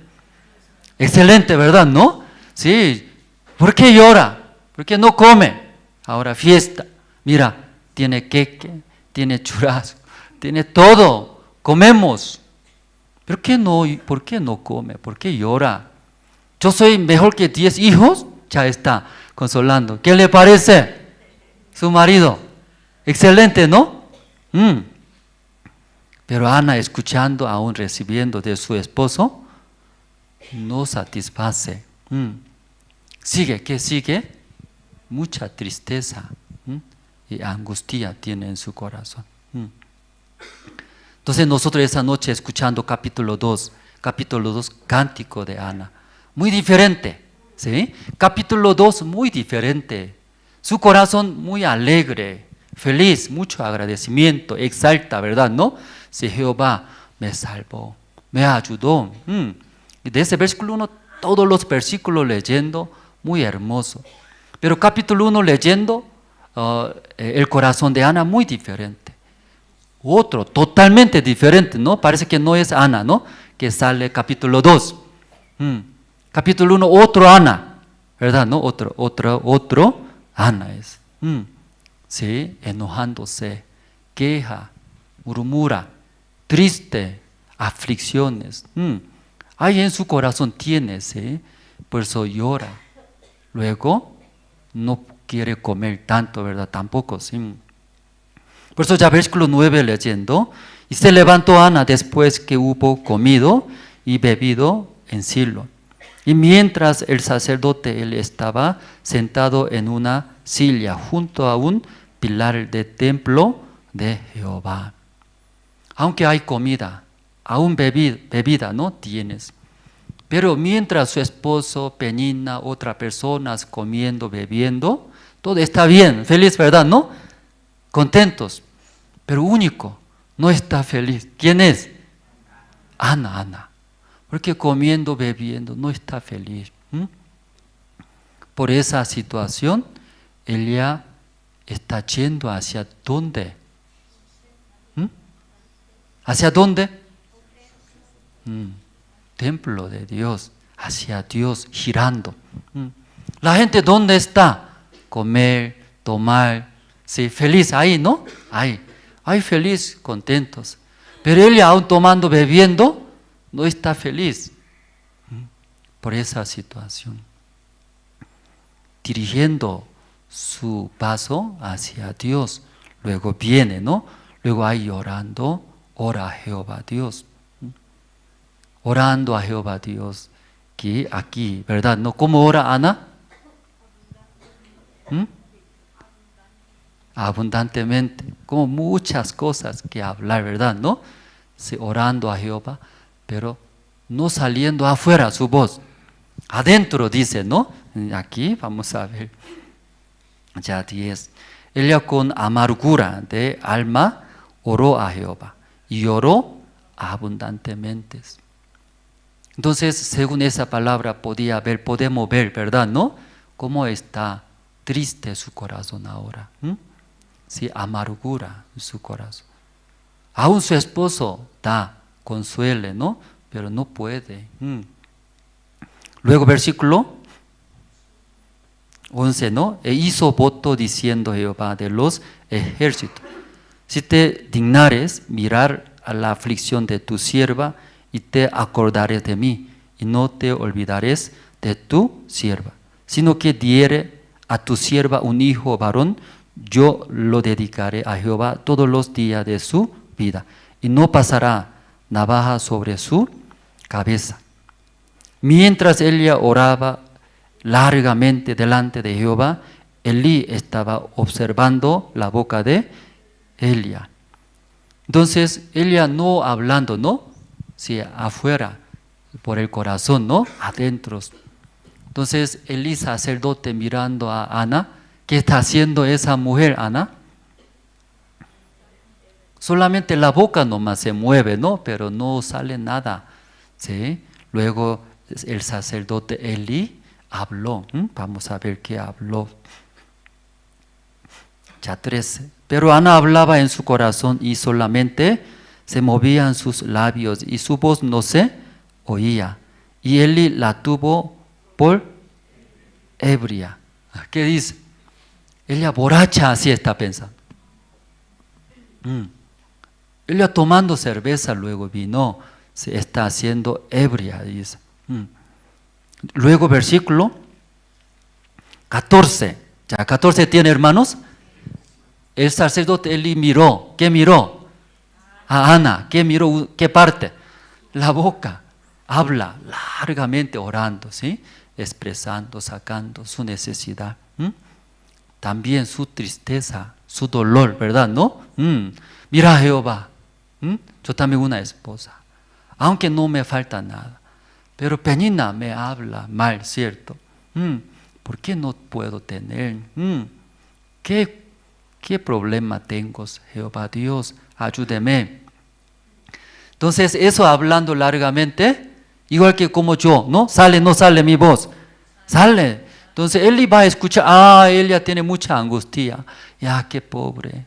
Excelente, ¿verdad? ¿No? Sí. ¿Por qué llora? ¿Por qué no come? Ahora fiesta. Mira, tiene queque, tiene churrasco, tiene todo, comemos. ¿Pero por qué no come? ¿Por qué llora? Yo soy mejor que 10 hijos, ya está consolando. ¿Qué le parece? Su marido. Excelente, ¿no? Pero Ana, escuchando, aún recibiendo de su esposo, no satisface. Sigue, ¿qué sigue? Mucha tristeza y angustia tiene en su corazón. Entonces nosotros esa noche escuchando capítulo 2, Cántico de Ana, muy diferente, ¿sí? Capítulo 2 muy diferente, su corazón muy alegre, feliz, mucho agradecimiento, exalta, ¿verdad? ¿No? Si Jehová me salvó, me ayudó. Y de ese versículo 1, todos los versículos leyendo, muy hermoso. Pero capítulo 1 leyendo, el corazón de Ana muy diferente. Otro, totalmente diferente, ¿no? Parece que no es Ana, ¿no? Que sale capítulo 2. Capítulo 1, otro Ana, ¿verdad? ¿No? Otro Ana es. Sí, enojándose, queja, murmura, triste, aflicciones. Ahí en su corazón tiene, ¿sí? Por eso llora. Luego, no quiere comer tanto, ¿verdad? Tampoco, sí. Por eso ya versículo 9 leyendo, y se levantó Ana después que hubo comido y bebido en Silo. Y mientras el sacerdote él estaba sentado en una silla junto a un pilar del templo de Jehová. Aunque hay comida, aún bebida no tienes. Pero mientras su esposo, Penina, otras personas comiendo, bebiendo, todo está bien, feliz, ¿verdad? ¿No? Contentos. Pero único, no está feliz. ¿Quién es? Ana. Porque comiendo, bebiendo, no está feliz. Por esa situación, ella está yendo hacia dónde. ¿Hacia dónde? Templo de Dios, hacia Dios, girando. La gente, ¿dónde está? Comer, tomar, sí, feliz, ahí, ¿no? Ahí feliz, contentos. Pero ella aún tomando, bebiendo, no está feliz por esa situación. Dirigiendo su paso hacia Dios, luego viene, ¿no? Luego ahí orando, ora a Jehová Dios. Orando a Jehová Dios, que aquí, ¿verdad? ¿No? ¿Cómo ora Ana? Abundantemente, como muchas cosas que hablar, ¿verdad? ¿No? Sí, orando a Jehová, pero no saliendo afuera su voz, adentro dice, ¿no? Aquí vamos a ver, ya 10. Ella con amargura de alma oró a Jehová y oró abundantemente. Entonces, según esa palabra podemos ver, ¿verdad? ¿No? Cómo está triste su corazón ahora. Sí, amargura en su corazón. Aún su esposo da, consuele, ¿no? Pero no puede. Luego versículo 11, ¿no? E hizo voto diciendo Jehová de los ejércitos: si te dignares mirar a la aflicción de tu sierva, y te acordaré de mí, y no te olvidarás de tu sierva, sino que diere a tu sierva un hijo varón, yo lo dedicaré a Jehová todos los días de su vida, y no pasará navaja sobre su cabeza. Mientras ella oraba largamente delante de Jehová, Elí estaba observando la boca de ella. Entonces, ella no hablando, ¿no? Sí, afuera, por el corazón, ¿no? Adentro. Entonces, Elí sacerdote mirando a Ana, ¿qué está haciendo esa mujer, Ana? Solamente la boca nomás se mueve, ¿no? Pero no sale nada, ¿sí? Luego el sacerdote Elí habló. Vamos a ver qué habló. Ya 13. Pero Ana hablaba en su corazón y solamente se movían sus labios y su voz no se oía. Y Elí la tuvo por ebria. ¿Qué dice? Ella borracha, así está pensando. Ella tomando cerveza, luego vino, se está haciendo ebria, dice. Luego versículo 14. Ya 14 tiene, hermanos. El sacerdote Elí miró. ¿Qué miró? A Ana. ¿Qué miró? ¿Qué parte? La boca. Habla largamente orando, ¿sí? Expresando, sacando su necesidad. También su tristeza, su dolor, ¿verdad? ¿No? Mira, Jehová, yo también una esposa, aunque no me falta nada, pero Penina me habla mal, ¿cierto? ¿Por qué no puedo tener? ¿Qué problema tengo, Jehová Dios? Ayúdeme. Entonces, eso hablando largamente, igual que como yo, ¿no? Sale, no sale mi voz. Sale. Entonces, él va a escuchar, ella tiene mucha angustia. Ya, qué pobre.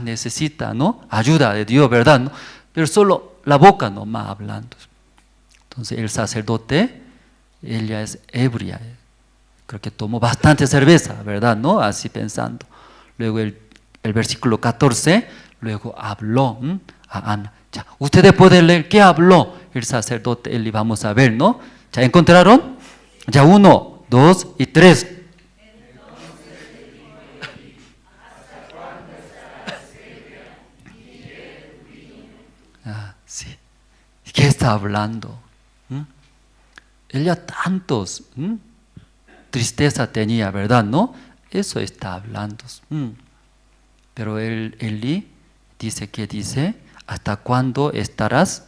Necesita, ¿no? Ayuda de Dios, ¿verdad? ¿No? Pero solo la boca nomás hablando. Entonces, el sacerdote, ella es ebria. Creo que tomó bastante cerveza, ¿verdad? ¿No? Así pensando. Luego el versículo 14, luego habló a Ana. Ya, ustedes pueden leer qué habló el sacerdote, él vamos a ver, ¿no? ¿Ya encontraron? Ya 1, 2 y 3. Sí. ¿Qué está hablando? Ella tantos tristeza tenía, ¿verdad? ¿No? Eso está hablando. Pero Elí dice, ¿qué dice? ¿Hasta cuándo estarás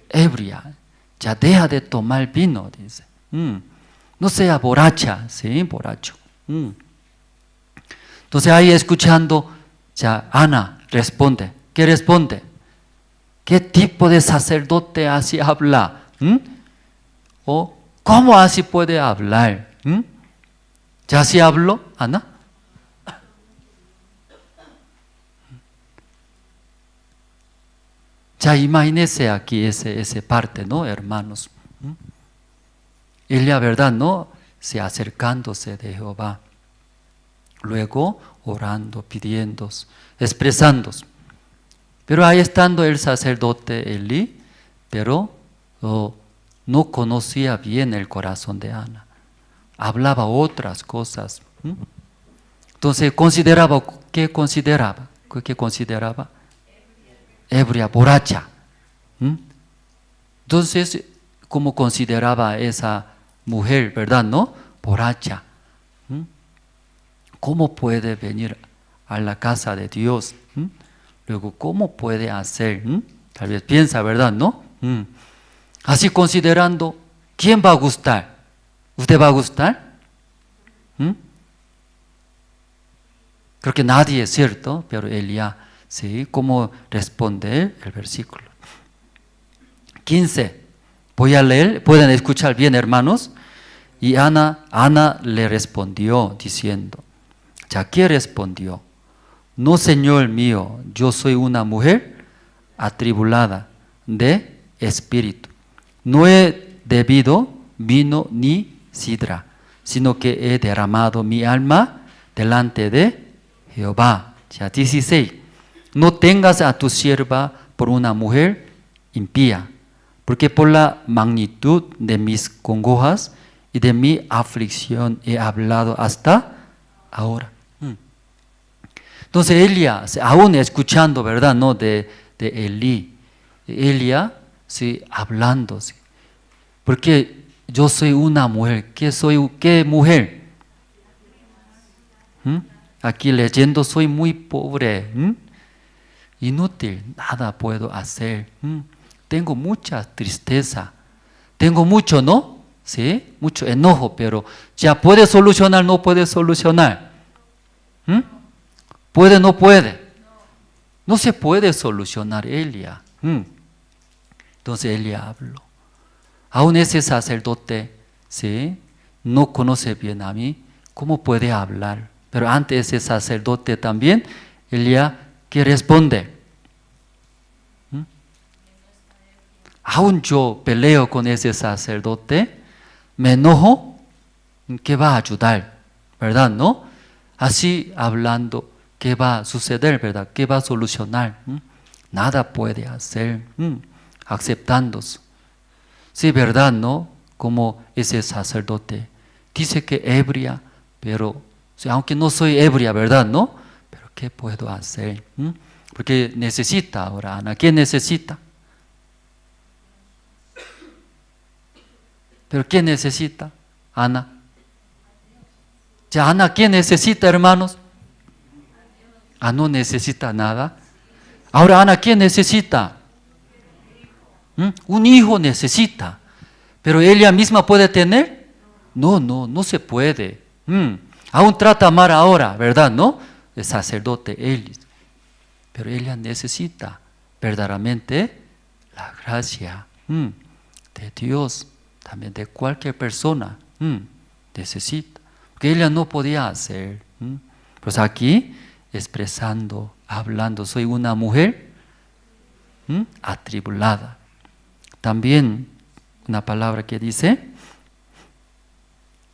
ebria? Ya deja de tomar vino, dice. No sea borracha, ¿sí? Borracho. Entonces ahí escuchando, ya Ana responde. ¿Qué responde? ¿Qué tipo de sacerdote así habla? ¿O cómo así puede hablar? ¿Ya así habló, Ana? Ya imagínese aquí ese parte, ¿no, hermanos? Ella, ¿verdad, no? Se acercándose de Jehová. Luego orando, pidiendo, expresando. Pero ahí estando el sacerdote Elí, pero no conocía bien el corazón de Ana. Hablaba otras cosas. Entonces consideraba, ¿qué consideraba? ¿Qué consideraba? Ebria, borracha. Entonces, ¿cómo consideraba esa mujer, verdad, no? Borracha. ¿Cómo puede venir a la casa de Dios? Luego, ¿cómo puede hacer? Tal vez piensa, ¿verdad, no? Así considerando, ¿quién va a gustar? ¿Usted va a gustar? Creo que nadie, es cierto, pero Elías, ¿sí? ¿Cómo responde el versículo? 15. Voy a leer, pueden escuchar bien, hermanos. Y Ana le respondió diciendo, ¿ya qué respondió? No, Señor mío, yo soy una mujer atribulada de espíritu. No he bebido vino ni sidra, sino que he derramado mi alma delante de Jehová. Ya 16. No tengas a tu sierva por una mujer impía, porque por la magnitud de mis congojas y de mi aflicción he hablado hasta ahora. Entonces Elia, aún escuchando, ¿verdad? No de Elí, Elia, sí, hablando, sí. Porque yo soy una mujer. ¿Qué mujer? Aquí leyendo, soy muy pobre. Inútil, nada puedo hacer. Tengo mucha tristeza. Tengo mucho, ¿no? Sí, mucho enojo, pero ya puede solucionar, no puede solucionar. ¿Puede, no puede? No se puede solucionar, Elia. Entonces Elia habló. Aún ese sacerdote, ¿sí? No conoce bien a mí, ¿cómo puede hablar? Pero ante ese sacerdote también, Elia, ¿qué responde? Aún yo peleo con ese sacerdote, me enojo, ¿qué va a ayudar? ¿Verdad, no? Así hablando, ¿qué va a suceder, verdad? ¿Qué va a solucionar? nada puede hacer, aceptándose. Sí, verdad, ¿no? Como ese sacerdote dice que ebria, pero aunque no soy ebria, ¿verdad? ¿No? Pero ¿qué puedo hacer? Porque necesita ahora, Ana. ¿Qué necesita? ¿Pero qué necesita, Ana? Ya, Ana, ¿qué necesita, hermanos? Ah, no necesita nada. Ahora, Ana, ¿qué necesita? Un hijo necesita. ¿Pero ella misma puede tener? No se puede. Aún trata mal ahora, ¿verdad? ¿No? El sacerdote Eli. Pero ella necesita verdaderamente la gracia de Dios, también de cualquier persona. Necesita. Porque ella no podía hacer. Pues aquí, expresando, hablando, soy una mujer atribulada. También una palabra que dice,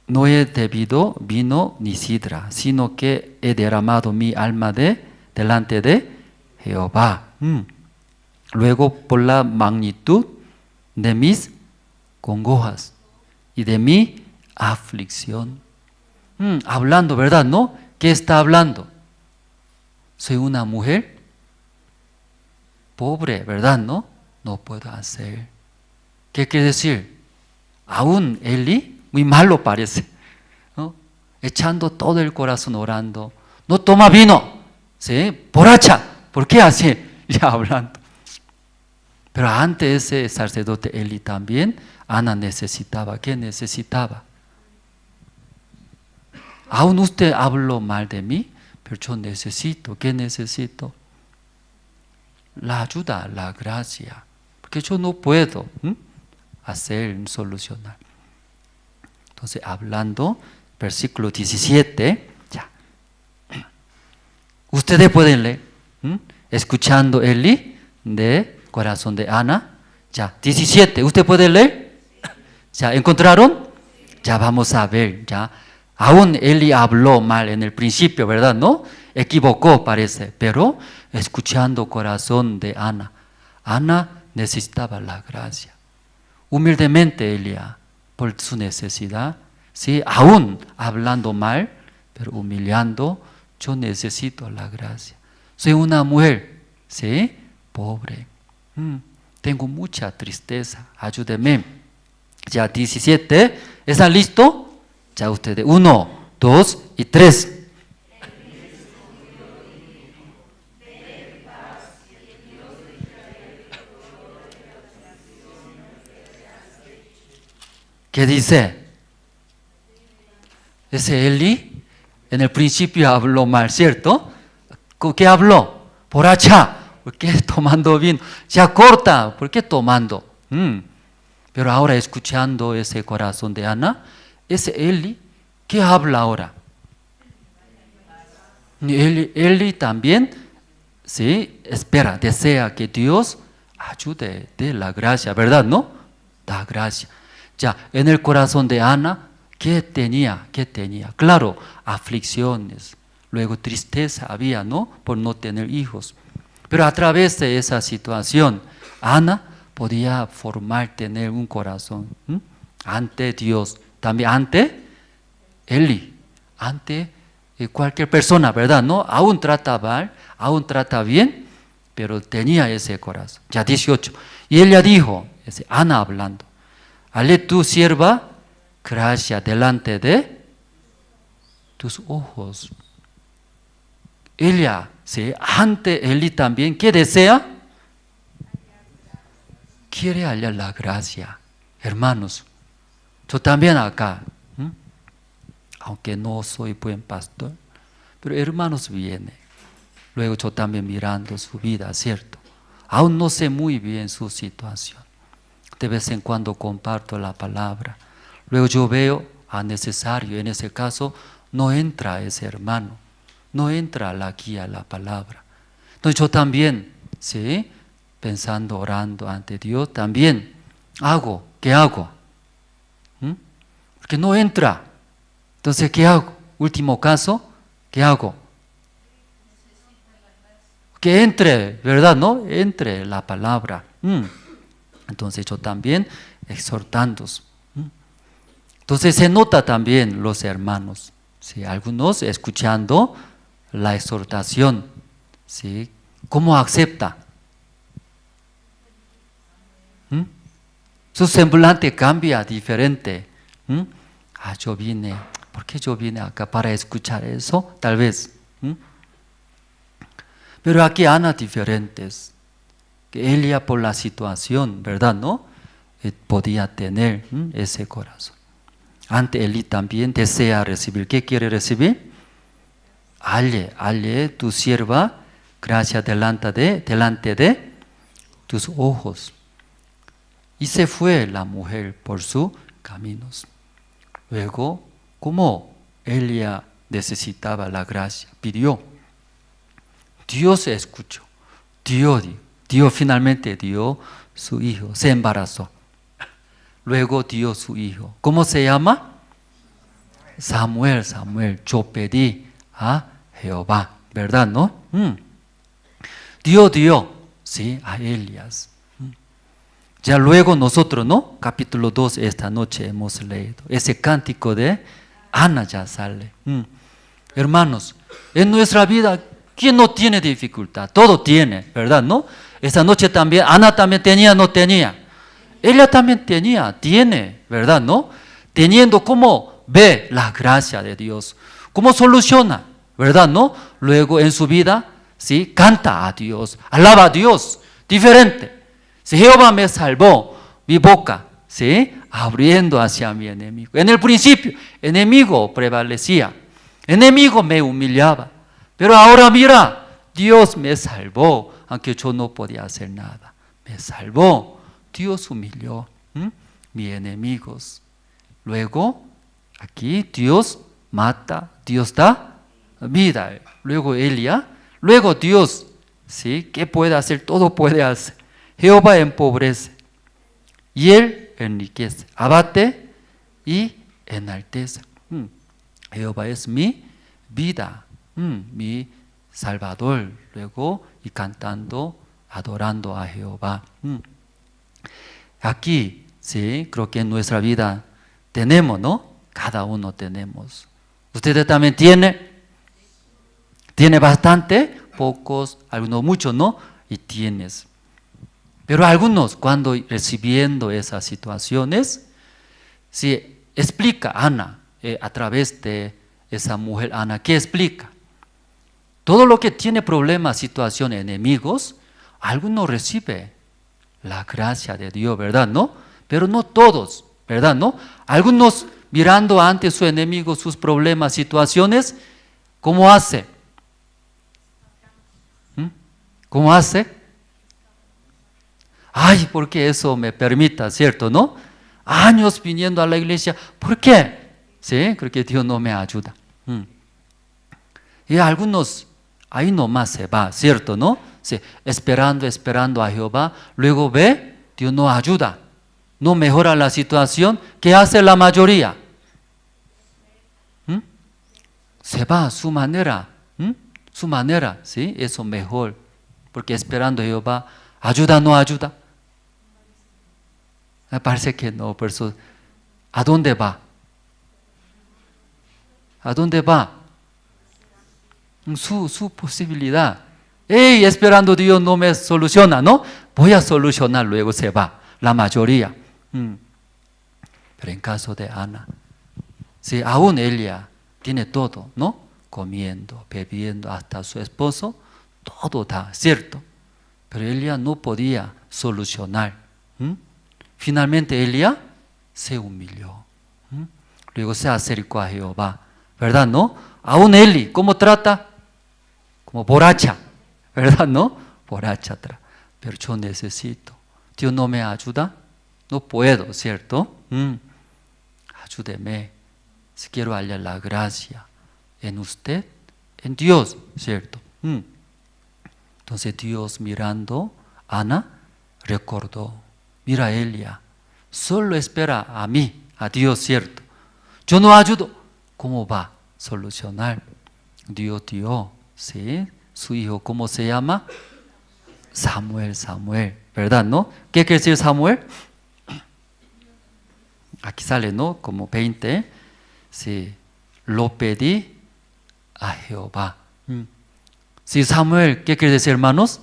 no he bebido vino ni sidra, sino que he derramado mi alma delante de Jehová. Luego, por la magnitud de mis congojas y de mi aflicción. Hablando, ¿verdad? ¿No? ¿Qué está hablando? Soy una mujer pobre, ¿verdad? No puedo hacer. ¿Qué quiere decir? Aún Eli, muy malo parece, ¿no? Echando todo el corazón orando. No toma vino, ¿sí? Borracha. ¿Por qué así? Ya hablando. Pero antes ese sacerdote Eli también, Ana necesitaba. ¿Qué necesitaba? Aún usted habló mal de mí, pero yo necesito. ¿Qué necesito? La ayuda, la gracia. Porque yo no puedo hacer, solucionar. Entonces, hablando, versículo 17, ya. Ustedes pueden leer, escuchando Eli de corazón de Ana. Ya, 17, ¿usted puede leer? ¿Ya encontraron? Ya vamos a ver, ya. Aún Eli habló mal en el principio, ¿verdad? ¿No? Equivocó, parece, pero escuchando corazón de Ana. Ana necesitaba la gracia. Humildemente Elia, por su necesidad, ¿sí? Aún hablando mal, pero humillando, yo necesito la gracia. Soy una mujer, ¿sí? Pobre. Tengo mucha tristeza, ayúdeme. Ya 17, ¿están listos? Ya ustedes, 1, 2 y 3. ¿Qué dice? Ese Eli en el principio habló mal, ¿cierto? ¿Qué habló? Borracha. ¿Por qué tomando vino? Ya corta. ¿Por qué tomando? Pero ahora escuchando ese corazón de Ana, ese Eli, ¿qué habla ahora? Eli también, sí, espera, desea que Dios ayude, dé la gracia, ¿verdad? ¿No? Da gracia. Ya, en el corazón de Ana, ¿qué tenía? Claro, aflicciones, luego tristeza había, ¿no? Por no tener hijos. Pero a través de esa situación, Ana podía tener un corazón ante Dios, también ante Eli, ante cualquier persona, ¿verdad? ¿No? Aún trata mal, aún trata bien, pero tenía ese corazón. Ya 18. Y ella dijo, Ana hablando, hazle tu sierva gracia delante de tus ojos. Ella, ¿sí? Ante Eli también, ¿qué desea? Quiere hallar la gracia. Hermanos, yo también acá, aunque no soy buen pastor, pero hermanos vienen. Luego yo también mirando su vida, ¿cierto? Aún no sé muy bien su situación. De vez en cuando comparto la palabra. Luego yo veo necesario, en ese caso, no entra ese hermano, no entra la guía, la palabra. Entonces yo también, ¿sí? Pensando, orando ante Dios, también ¿qué hago? Porque no entra. Entonces, ¿qué hago? Último caso, ¿qué hago? que entre, ¿verdad? ¿No? Entre la palabra. Entonces yo también exhortándoos. Entonces se nota también los hermanos, ¿sí? Algunos escuchando la exhortación, ¿sí? ¿Cómo acepta? Su semblante cambia diferente. Yo vine, ¿por qué yo vine acá para escuchar eso? Tal vez. Pero aquí Ana diferentes. Que ella por la situación, ¿verdad? ¿No? Podía tener ese corazón. Ante Eli también desea recibir. ¿Qué quiere recibir? Halle tu sierva, gracia delante de tus ojos. Y se fue la mujer por sus caminos. Luego, como ella necesitaba la gracia, pidió. Dios escuchó. Dios finalmente dio su hijo, se embarazó. Luego dio su hijo. ¿Cómo se llama? Samuel. Yo pedí a Jehová, ¿verdad, no? Dio, sí, a Elías. Ya luego nosotros, ¿no? Capítulo 2 esta noche hemos leído. Ese cántico de Ana ya sale. Hermanos, en nuestra vida, ¿quién no tiene dificultad? Todo tiene, ¿verdad, no? Esta noche también, Ana también tenía, no tenía. Ella también tiene, ¿verdad, no? Teniendo, ¿cómo ve la gracia de Dios? ¿Cómo soluciona, verdad, no? Luego en su vida, ¿sí? Canta a Dios, alaba a Dios, diferente. Si Jehová me salvó, mi boca, ¿sí? Abriendo hacia mi enemigo. En el principio, enemigo prevalecía, enemigo me humillaba. Pero ahora mira, Dios me salvó, aunque yo no podía hacer nada. Me salvó, Dios humilló mis enemigos. Luego, aquí Dios mata, Dios da vida. Luego luego Dios, ¿sí? ¿Qué puede hacer? Todo puede hacer. Jehová empobrece y Él enriquece, abate y enaltece. Jehová es mi vida, mi Salvador. Luego, y cantando, adorando a Jehová. Aquí, sí, creo que en nuestra vida tenemos, ¿no? Cada uno tenemos. ¿Ustedes también tienen? ¿Tiene bastante? Pocos, algunos muchos, ¿no? Y tienes. Pero algunos, cuando recibiendo esas situaciones, sí, explica Ana, a través de esa mujer Ana, ¿qué explica? Todo lo que tiene problemas, situaciones, enemigos, algunos recibe la gracia de Dios, ¿verdad? ¿No? Pero no todos, ¿verdad? ¿No? Algunos mirando ante su enemigo sus problemas, situaciones, ¿cómo hace? ¿Cómo hace? Ay, porque eso me permita, ¿cierto? ¿No? Años viniendo a la iglesia, ¿por qué? Sí, creo que Dios no me ayuda. Y algunos ahí nomás se va, ¿cierto? ¿No? Sí, esperando a Jehová, luego ve, Dios no ayuda, no mejora la situación. ¿Qué hace la mayoría? Se va a su manera, ¿sí? Eso mejor, porque esperando a Jehová, ¿ayuda o no ayuda? Me parece que no, por eso, ¿a dónde va? ¿A dónde va? Su posibilidad. Esperando Dios no me soluciona, ¿no? Voy a solucionar, luego se va, la mayoría. Pero en caso de Ana, sí, aún ella tiene todo, ¿no? Comiendo, bebiendo, hasta su esposo, todo da, ¿cierto? Pero ella no podía solucionar. Finalmente ella se humilló. Luego se acercó a Jehová, ¿verdad, no? Aún Eli, ¿cómo trata? Como borracha, ¿verdad, no? Borracha. Pero yo necesito. Dios no me ayuda, no puedo, ¿cierto? Ayúdeme. Si quiero hallar la gracia en usted, en Dios, ¿cierto? Entonces Dios mirando, Ana recordó, mira Elia, solo espera a mí, a Dios, ¿cierto? Yo no ayudo, ¿cómo va a solucionar? Dios dio, ¿sí? su hijo, ¿cómo se llama? Samuel, Samuel, ¿verdad, no? ¿Qué quiere decir Samuel? Aquí sale, ¿no? Como 20. Sí, lo pedí a Jehová. Sí, Samuel, ¿qué quiere decir, hermanos?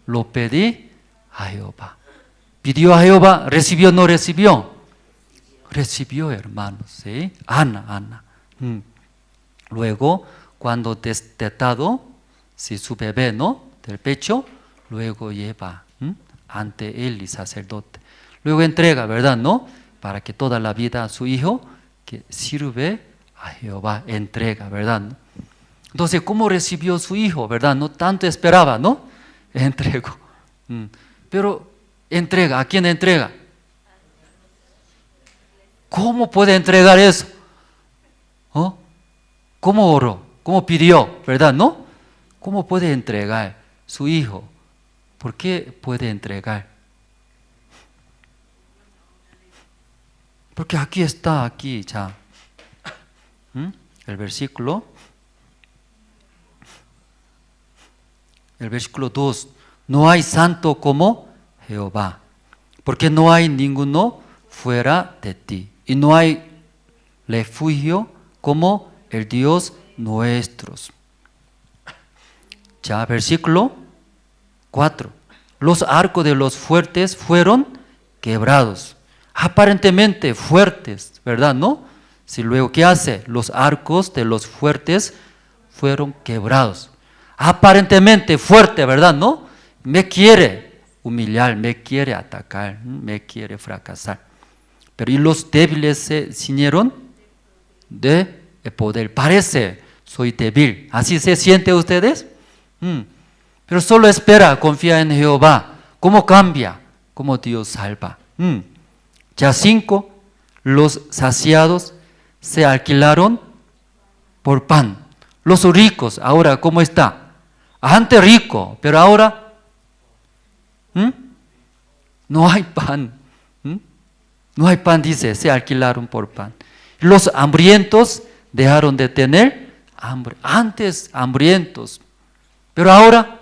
Lo pedí a Jehová. Pidió a Jehová, ¿recibió o no recibió? Recibió, hermanos, ¿sí? Ana. Luego, cuando destetado, si su bebé, ¿no? Del pecho, luego lleva ante él y sacerdote. Luego entrega, ¿verdad, no? Para que toda la vida a su hijo que sirve a Jehová, entrega, ¿verdad? ¿No? Entonces, ¿cómo recibió su hijo, verdad? No tanto esperaba, ¿no? Entregó. Pero entrega, ¿a quién entrega? ¿Cómo puede entregar eso? ¿Oh? ¿Cómo oró? ¿Cómo pidió? ¿Verdad? ¿No? ¿Cómo puede entregar su hijo? ¿Por qué puede entregar? Porque aquí está, aquí ya. El versículo 2. No hay santo como Jehová, porque no hay ninguno fuera de ti. Y no hay refugio como el Dios nuestro. Ya, versículo 4. Los arcos de los fuertes fueron quebrados. Aparentemente fuertes, ¿verdad? ¿No? Si luego, ¿qué hace? Los arcos de los fuertes fueron quebrados. Aparentemente fuerte, ¿verdad? ¿No? Me quiere humillar, me quiere atacar, me quiere fracasar. Pero y los débiles se ciñeron de poder. Parece, soy débil. ¿Así se siente ustedes? Pero solo espera, confía en Jehová. ¿Cómo cambia? ¿Cómo Dios salva? Ya 5, los saciados se alquilaron por pan. Los ricos, ahora, ¿cómo está? Antes rico, pero ahora no hay pan. No hay pan, dice, se alquilaron por pan. Los hambrientos dejaron de tener hambre. Antes hambrientos, pero ahora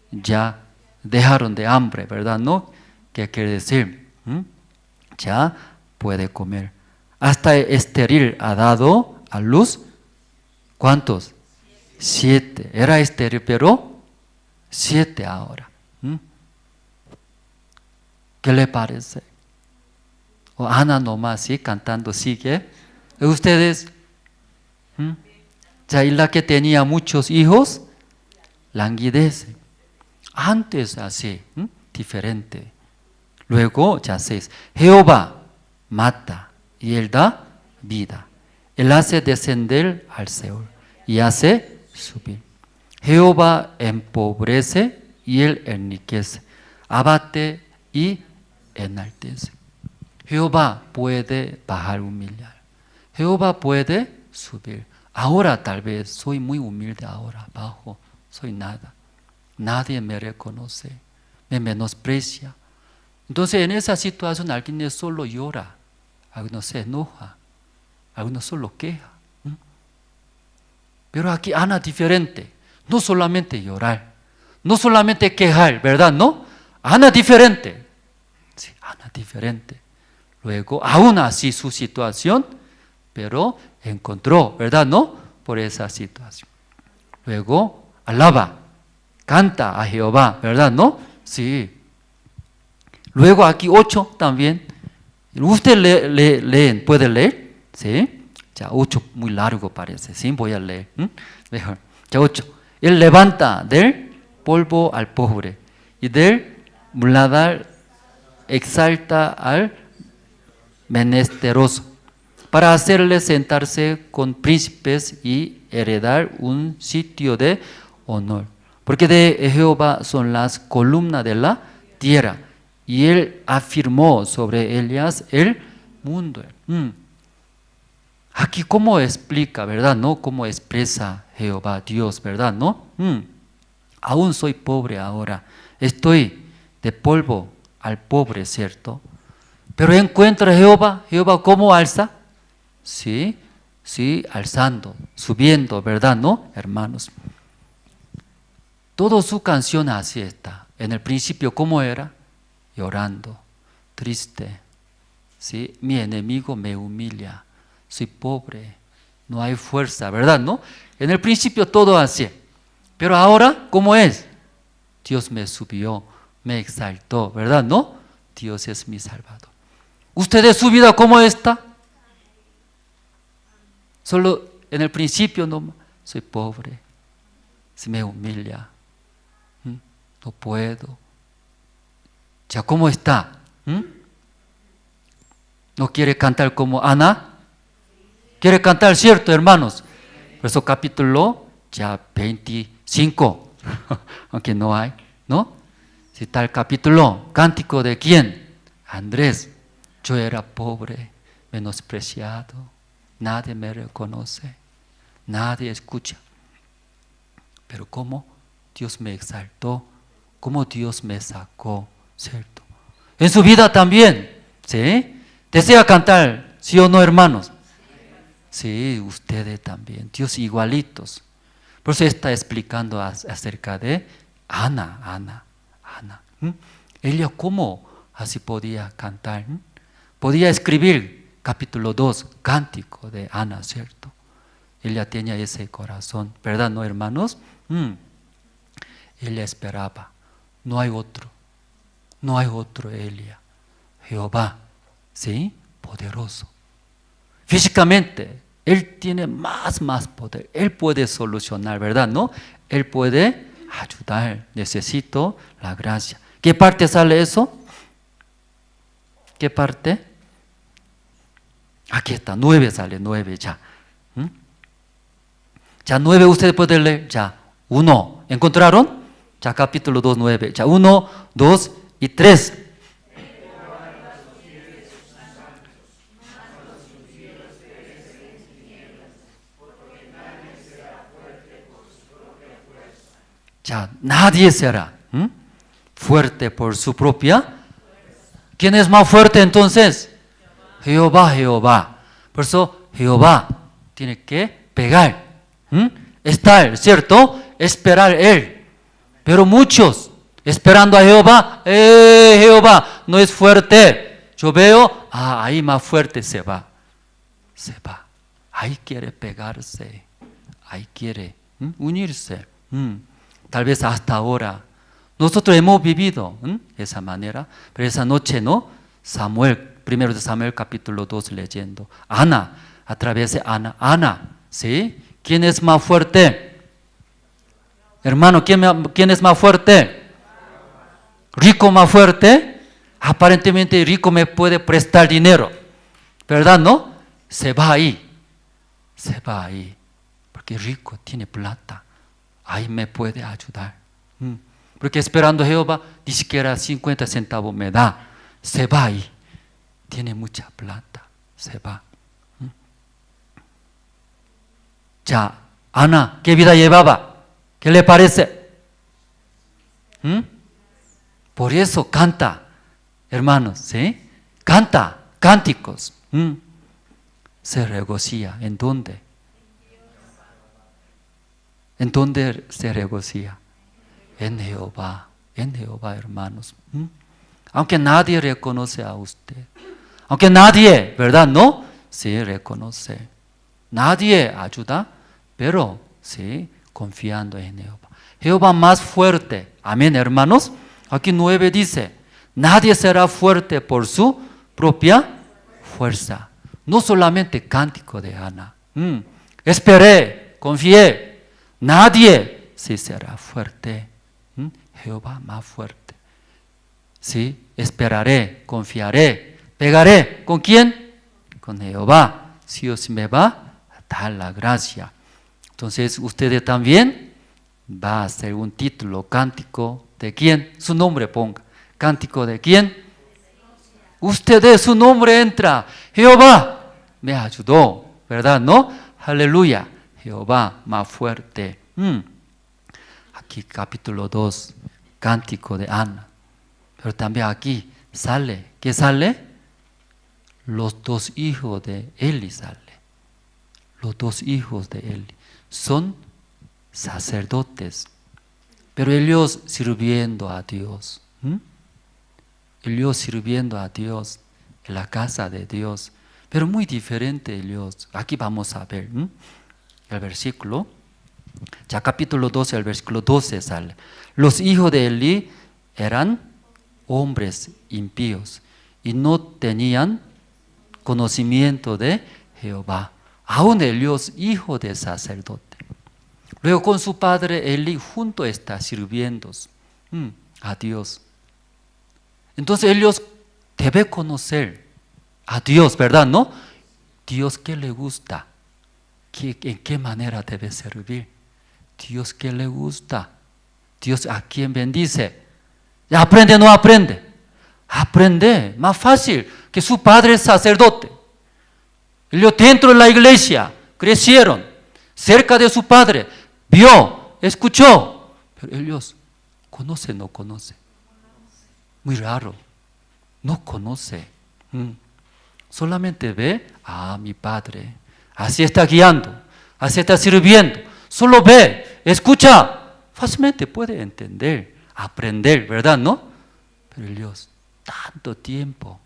ya dejaron de hambre, ¿verdad? ¿No? ¿Qué quiere decir? Ya puede comer. Hasta estéril ha dado a luz, ¿cuántos? 7. Era estéril, pero 7 ahora. ¿Qué le parece? O Ana nomás, ¿sí? Cantando sigue. Ustedes, ya, y la que tenía muchos hijos, languidece. Antes así, diferente. Luego, ya 6. Jehová mata y Él da vida. Él hace descender al Seol y hace subir. Jehová empobrece y Él enriquece. Abate y enaltece. Jehová puede bajar, humillar. Jehová puede subir. Ahora tal vez soy muy humilde, ahora bajo, soy nada. Nadie me reconoce, me menosprecia. Entonces en esa situación alguien solo llora, alguien se enoja, alguien solo queja. Pero aquí Ana diferente, no solamente llorar, no solamente quejar, ¿verdad? No, Ana diferente. Sí, Ana diferente. Luego, aún así su situación, pero encontró, ¿verdad? ¿No? Por esa situación. Luego, alaba, canta a Jehová, ¿verdad? ¿No? Sí. Luego aquí 8 también. ¿Usted leen? ¿Puede leer? ¿Sí? Ya 8 muy largo parece, ¿sí? Voy a leer. Mejor. Ya 8. Él levanta del polvo al pobre y del muladar exalta al menesteroso, para hacerle sentarse con príncipes y heredar un sitio de honor. Porque de Jehová son las columnas de la tierra, y Él afirmó sobre ellas el mundo. Aquí cómo explica, ¿verdad? ¿No? Cómo expresa Jehová, Dios, ¿verdad? ¿No? Aún soy pobre ahora, estoy de polvo al pobre, ¿cierto? Pero encuentra Jehová, Jehová ¿cómo alza? Sí, alzando, subiendo, ¿verdad? ¿No, hermanos? Toda su canción así está. En el principio, ¿cómo era? Llorando, triste. ¿Sí? Mi enemigo me humilla, soy pobre, no hay fuerza, ¿verdad? ¿No? En el principio todo así. Pero ahora, ¿cómo es? Dios me subió, me exaltó, ¿verdad? ¿No? Dios es mi Salvador. ¿Ustedes su vida cómo está? Solo en el principio no, soy pobre, se me humilla, no puedo. ¿Ya cómo está? ¿No quiere cantar como Ana? ¿Quiere cantar, cierto, hermanos? Por eso capítulo ya 25, aunque no hay, ¿no? Si está el capítulo, cántico de quién? Andrés. Yo era pobre, menospreciado, nadie me reconoce, nadie escucha. Pero cómo Dios me exaltó, cómo Dios me sacó, ¿cierto? En su vida también, ¿sí? ¿Desea cantar, sí o no, hermanos? Sí, ustedes también, Dios igualitos. Por eso está explicando acerca de Ana. Ella cómo así podía cantar, podía escribir capítulo 2, cántico de Ana, ¿cierto? Ella tenía ese corazón, ¿verdad, no, hermanos? Ella esperaba, no hay otro ella, Jehová, ¿sí? Poderoso. Físicamente, Él tiene más poder, Él puede solucionar, ¿verdad? ¿No? Él puede ayudar, necesito la gracia. ¿Qué parte sale eso? ¿Qué parte? Aquí está, 9 sale, 9 ya. Ya 9 ustedes pueden leer, ya. 1, ¿encontraron? Ya capítulo 2, 9, ya 1, 2 y 3. Ya, nadie será fuerte por su propia. ¿Quién es más fuerte entonces? Jehová. Por eso Jehová tiene que pegar, estar, ¿cierto? Esperar Él. Pero muchos esperando a Jehová, Jehová no es fuerte. Yo veo, ahí más fuerte se va. Ahí quiere pegarse, ahí quiere unirse. Tal vez hasta ahora nosotros hemos vivido esa manera, pero esa noche, ¿no? Samuel, 1 Samuel capítulo 2 leyendo. Ana, a través de Ana, ¿sí? ¿Quién es más fuerte? Hermano, ¿quién es más fuerte? ¿Rico más fuerte? Aparentemente rico me puede prestar dinero, ¿verdad, no? Se va ahí, porque rico tiene plata, ahí me puede ayudar. Porque esperando a Jehová, ni siquiera 50 centavos me da, se va ahí, tiene mucha plata, se va. Ya, Ana, ¿qué vida llevaba? ¿Qué le parece? Por eso canta, hermanos, ¿sí? Canta, cánticos. Se regocija. ¿En dónde? ¿En dónde se regocija? En Jehová, hermanos. Aunque nadie reconoce a usted, aunque nadie, ¿verdad? No, sí reconoce. Nadie ayuda, pero sí confiando en Jehová. Jehová más fuerte. Amén, hermanos. Aquí 9 dice, nadie será fuerte por su propia fuerza. No solamente cántico de Ana. Esperé, confié. Nadie sí será fuerte. Jehová más fuerte. Sí, esperaré, confiaré, pegaré. ¿Con quién? Con Jehová. Dios me va a dar la gracia. Entonces, ustedes también va a ser un título, cántico de quién. Su nombre ponga. Cántico de quién. Ustedes, su nombre entra. Jehová me ayudó, ¿verdad? ¿No? Aleluya. Jehová más fuerte. Aquí capítulo 2, cántico de Ana. Pero también aquí sale, ¿qué sale? Los 2 hijos de Eli sale. Los 2 hijos de Eli son sacerdotes. pero ellos sirviendo a Dios. Ellos sirviendo a Dios en la casa de Dios, pero muy diferente ellos. Aquí vamos a ver el versículo. Ya capítulo 12, el versículo 12 sale. Los hijos de Elí eran hombres impíos y no tenían conocimiento de Jehová. Aún ellos, hijo de sacerdote. Luego con su padre Elí junto está sirviendo a Dios. Entonces ellos deben conocer a Dios, ¿verdad? ¿No? Dios que le gusta, en qué manera debe servir. Dios que le gusta, Dios a quien bendice. ¿Aprende o no aprende? Aprende, más fácil que su padre es sacerdote. Ellos dentro de la iglesia crecieron, cerca de su padre, vio, escuchó, pero ellos conoce o no conoce. Muy raro, no conoce. Solamente ve, mi padre, así está guiando, así está sirviendo. Solo ve, escucha, fácilmente puede entender, aprender, ¿verdad? ¿No? Pero ellos, tanto tiempo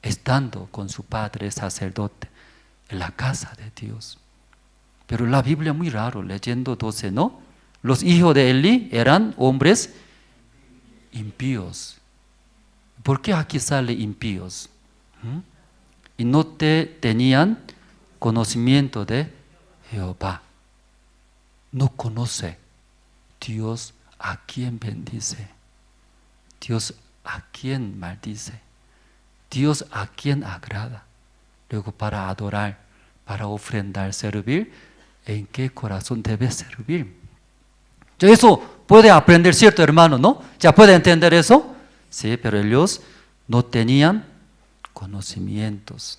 estando con su padre sacerdote en la casa de Dios. Pero la Biblia muy raro, leyendo 12, ¿no? Los hijos de Elí eran hombres impíos. ¿Por qué aquí sale impíos? Y no tenían conocimiento de Jehová. No conoce Dios a quien bendice, Dios a quien maldice, Dios a quien agrada. Luego para adorar, para ofrendar, servir, ¿en qué corazón debe servir? Ya eso puede aprender, ¿cierto, hermano? ¿No? ¿Ya puede entender eso? Sí, pero ellos no tenían conocimientos.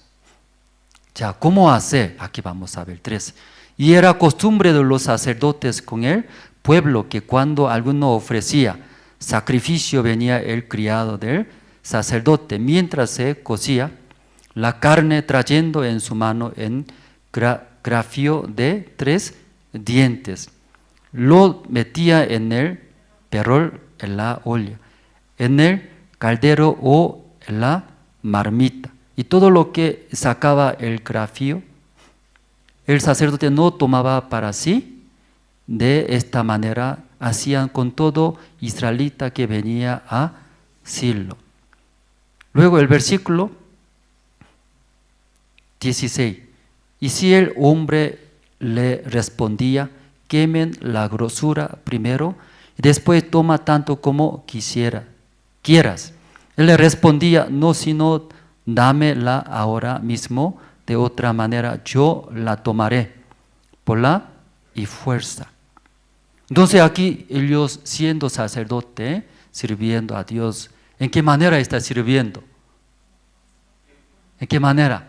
Ya, ¿cómo hacer? Aquí vamos a ver 3. Y era costumbre de los sacerdotes con el pueblo que cuando alguno ofrecía sacrificio venía el criado del sacerdote mientras se cocía la carne trayendo en su mano en grafio de 3 dientes. Lo metía en el perol, en la olla, en el caldero o en la marmita. Y todo lo que sacaba el grafio, el sacerdote no tomaba para sí. De esta manera hacían con todo israelita que venía a Silo. Luego el versículo 16. Y si el hombre le respondía, quemen la grosura primero y después toma tanto como quieras. Él le respondía, no, sino dámela ahora mismo, de otra manera yo la tomaré por la y fuerza. Entonces aquí ellos siendo sacerdote, sirviendo a Dios, ¿en qué manera está sirviendo? ¿En qué manera?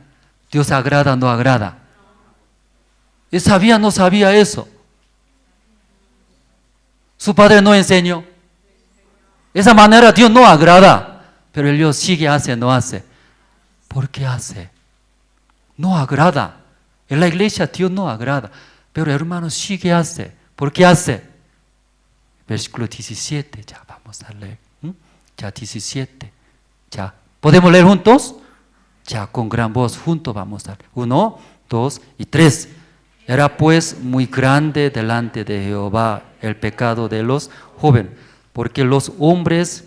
¿Dios agrada o no agrada? ¿Él sabía o no sabía eso? Su padre no enseñó. Esa manera Dios no agrada, pero ellos sigue, hace, no hace. ¿Por qué hace? No agrada. En la iglesia Dios no agrada, pero hermano sigue, hace. ¿Por qué hace? Versículo 17, ya vamos a leer. Ya 17, ya. ¿Podemos leer juntos? Ya con gran voz, juntos vamos a leer. 1, 2 y 3. Era pues muy grande delante de Jehová el pecado de los jóvenes, porque los hombres...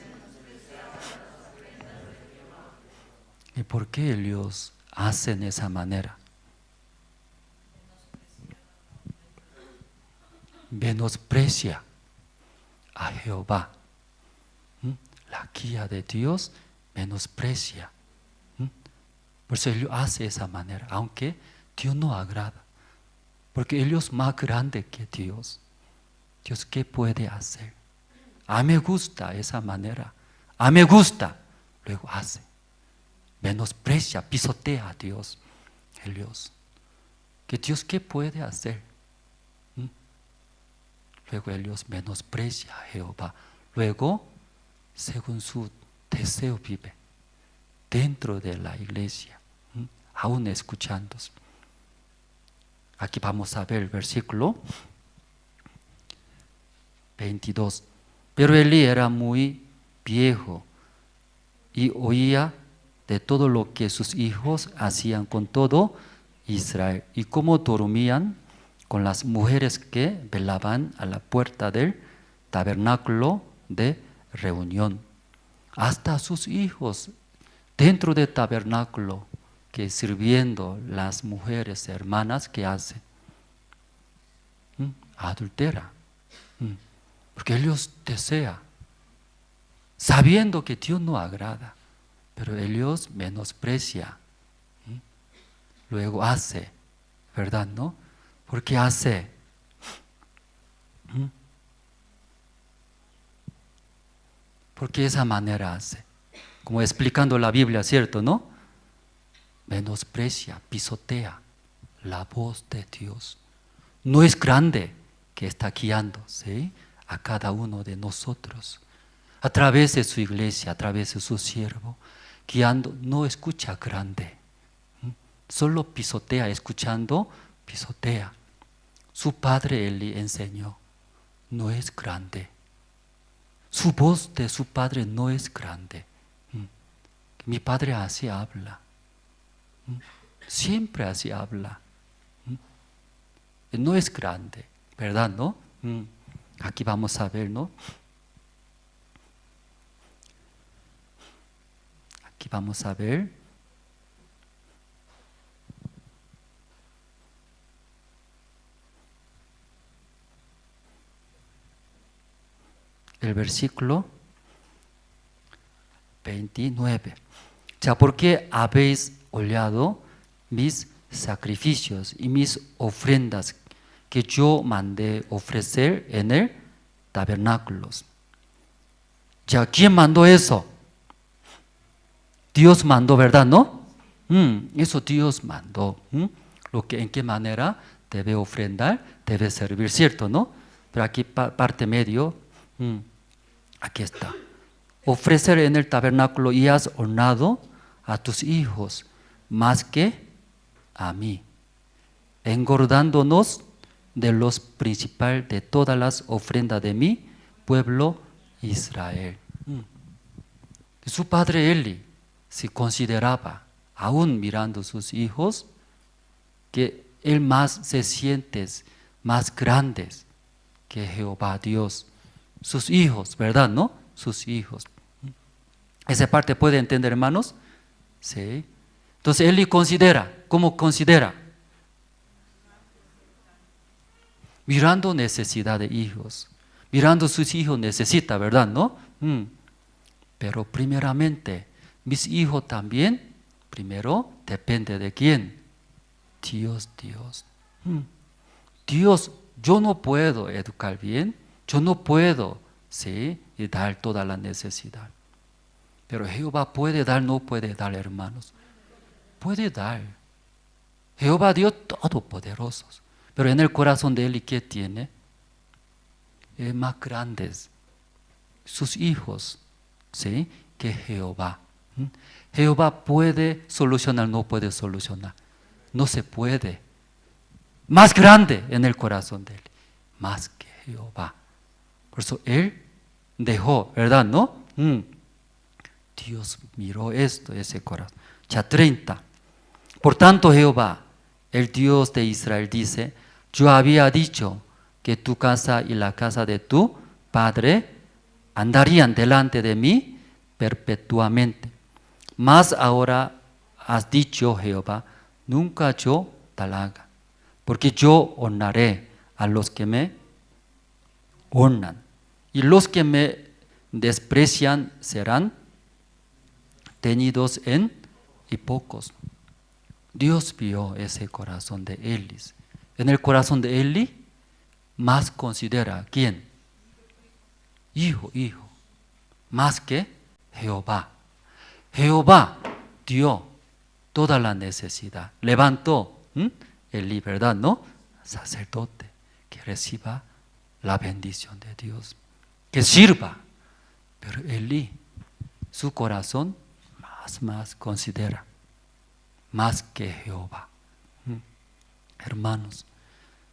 ¿Y por qué ellos hacen esa manera? Menosprecia a Jehová. La guía de Dios menosprecia. Por eso ellos hacen esa manera, aunque Dios no agrada. Porque ellos más grandes que Dios. Dios, ¿qué puede hacer? A mí me gusta esa manera. A mí me gusta. Luego hace. Menosprecia, pisotea a Dios. Ellos. ¿Que Dios qué puede hacer? Luego ellos menosprecia a Jehová. Luego, según su deseo vive. Dentro de la iglesia. Aún escuchando. Aquí vamos a ver el versículo 22. Pero Elí era muy viejo y oía de todo lo que sus hijos hacían con todo Israel y cómo dormían con las mujeres que velaban a la puerta del tabernáculo de reunión. Hasta sus hijos dentro del tabernáculo, que sirviendo las mujeres hermanas que hacen, adultera, porque ellos desean, sabiendo que Dios no agrada, pero ellos menosprecia, luego hace, ¿verdad? ¿No? ¿Por qué hace? Porque esa manera hace, como explicando la Biblia, ¿cierto? ¿No? Menosprecia, pisotea la voz de Dios. No es grande que está guiando, ¿sí?, a cada uno de nosotros a través de su iglesia, a través de su siervo, guiando. No escucha grande, solo pisotea, escuchando, pisotea. Su padre Eli enseñó, no es grande. Su voz de su padre no es grande. Mi padre así habla, siempre así habla. No es grande, ¿verdad? ¿No? Aquí vamos a ver, ¿no? Aquí vamos a ver. El versículo 29. Ya, ¿por qué habéis olvidado mis sacrificios y mis ofrendas que yo mandé ofrecer en el tabernáculo? Ya, ¿quién mandó eso? Dios mandó, ¿verdad? ¿No? Eso Dios mandó. ¿En qué manera debe ofrendar, debe servir, ¿cierto? ¿No? Pero aquí parte medio, aquí está. Ofrecer en el tabernáculo y has honrado a tus hijos más que a mí, engordándonos de los principales de todas las ofrendas de mi pueblo Israel. Su padre Eli se consideraba, aún mirando sus hijos, que él más se siente más grandes que Jehová Dios. Sus hijos, ¿verdad? ¿No? Sus hijos. ¿Esa parte puede entender, hermanos? Sí. Entonces Eli considera, ¿cómo considera? Mirando necesidad de hijos, mirando sus hijos necesita, ¿verdad? ¿No? Pero primeramente, mis hijos también, primero depende de quién. Dios. Dios, yo no puedo educar bien, yo no puedo, ¿sí?, y dar toda la necesidad. Pero Jehová puede dar, no puede dar, hermanos. Puede dar. Jehová Dios todopoderoso. Pero en el corazón de él, ¿qué tiene? Más grandes, sus hijos, ¿sí?, que Jehová. Jehová puede solucionar, no puede solucionar. No se puede. Más grande en el corazón de él, más que Jehová. Por eso él dejó, ¿verdad? ¿No? Dios miró ese corazón. Ya 30. Por tanto Jehová, el Dios de Israel, dice: yo había dicho que tu casa y la casa de tu padre andarían delante de mí perpetuamente. Mas ahora has dicho, Jehová, nunca yo tal haga, porque yo honraré a los que me honran, y los que me desprecian serán tenidos en y pocos. Dios vio ese corazón de Eli. En el corazón de Eli más considera ¿quién? Hijo, más que Jehová. Jehová dio toda la necesidad. Levantó Eli, ¿verdad? ¿No? Sacerdote que reciba la bendición de Dios, que sirva. Pero Eli, su corazón más considera, más que Jehová. Hermanos,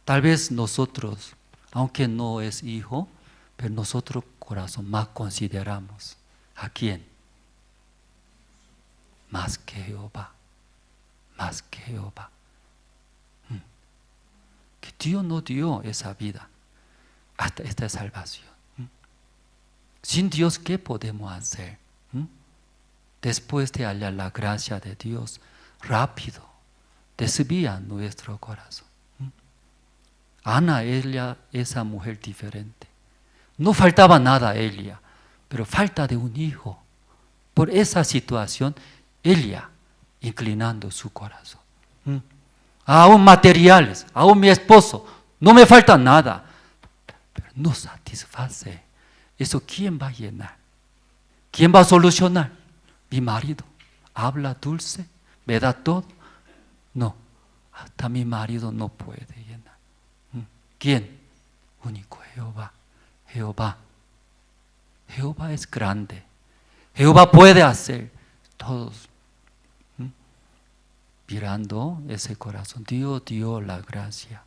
tal vez nosotros, aunque no es hijo, Pero nosotros, corazón, más consideramos ¿a quién? Más que Jehová. Más que Jehová. Que Dios nos dio esa vida, hasta esta salvación. Sin Dios, ¿qué podemos hacer? Después de hallar la gracia de Dios, rápido desvía nuestro corazón. Ana, ella, esa mujer diferente. No faltaba nada a ella, pero falta de un hijo. Por esa situación, ella inclinando su corazón. Aún materiales, aún mi esposo, no me falta nada, pero no satisface. ¿Eso quién va a llenar? ¿Quién va a solucionar? Mi marido. ¿Habla dulce? ¿Me da todo? No, hasta mi marido no puede llenar. ¿Quién? Único Jehová. Jehová. Jehová es grande. Jehová puede hacer todos. Mirando ese corazón, Dios dio la gracia.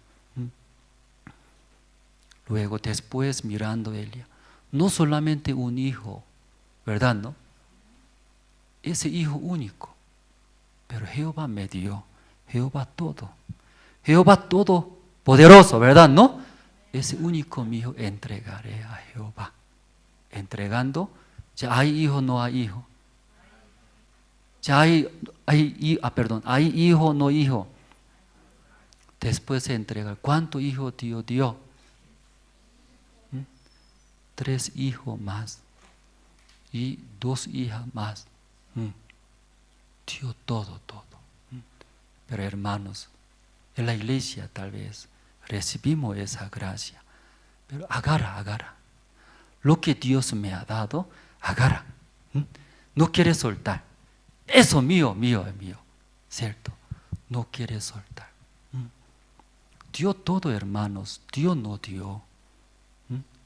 Luego después mirando ella, no solamente un hijo, ¿verdad? ¿No? Ese hijo único, pero Jehová me dio, Jehová todo poderoso, ¿verdad? ¿No? Ese único mi hijo entregaré a Jehová. Entregando, ya hay hijo, no hay hijo. Ya hay hijo, no hijo. Después se entrega. ¿Cuántos hijos Dios dio? 3 hijos más y 2 hijas más. Dio todo. Pero hermanos, en la iglesia tal vez recibimos esa gracia. Pero agarra. Lo que Dios me ha dado, agarra. No quiere soltar. Eso mío, ¿cierto? No quiere soltar. Dio todo, hermanos. Dios no dio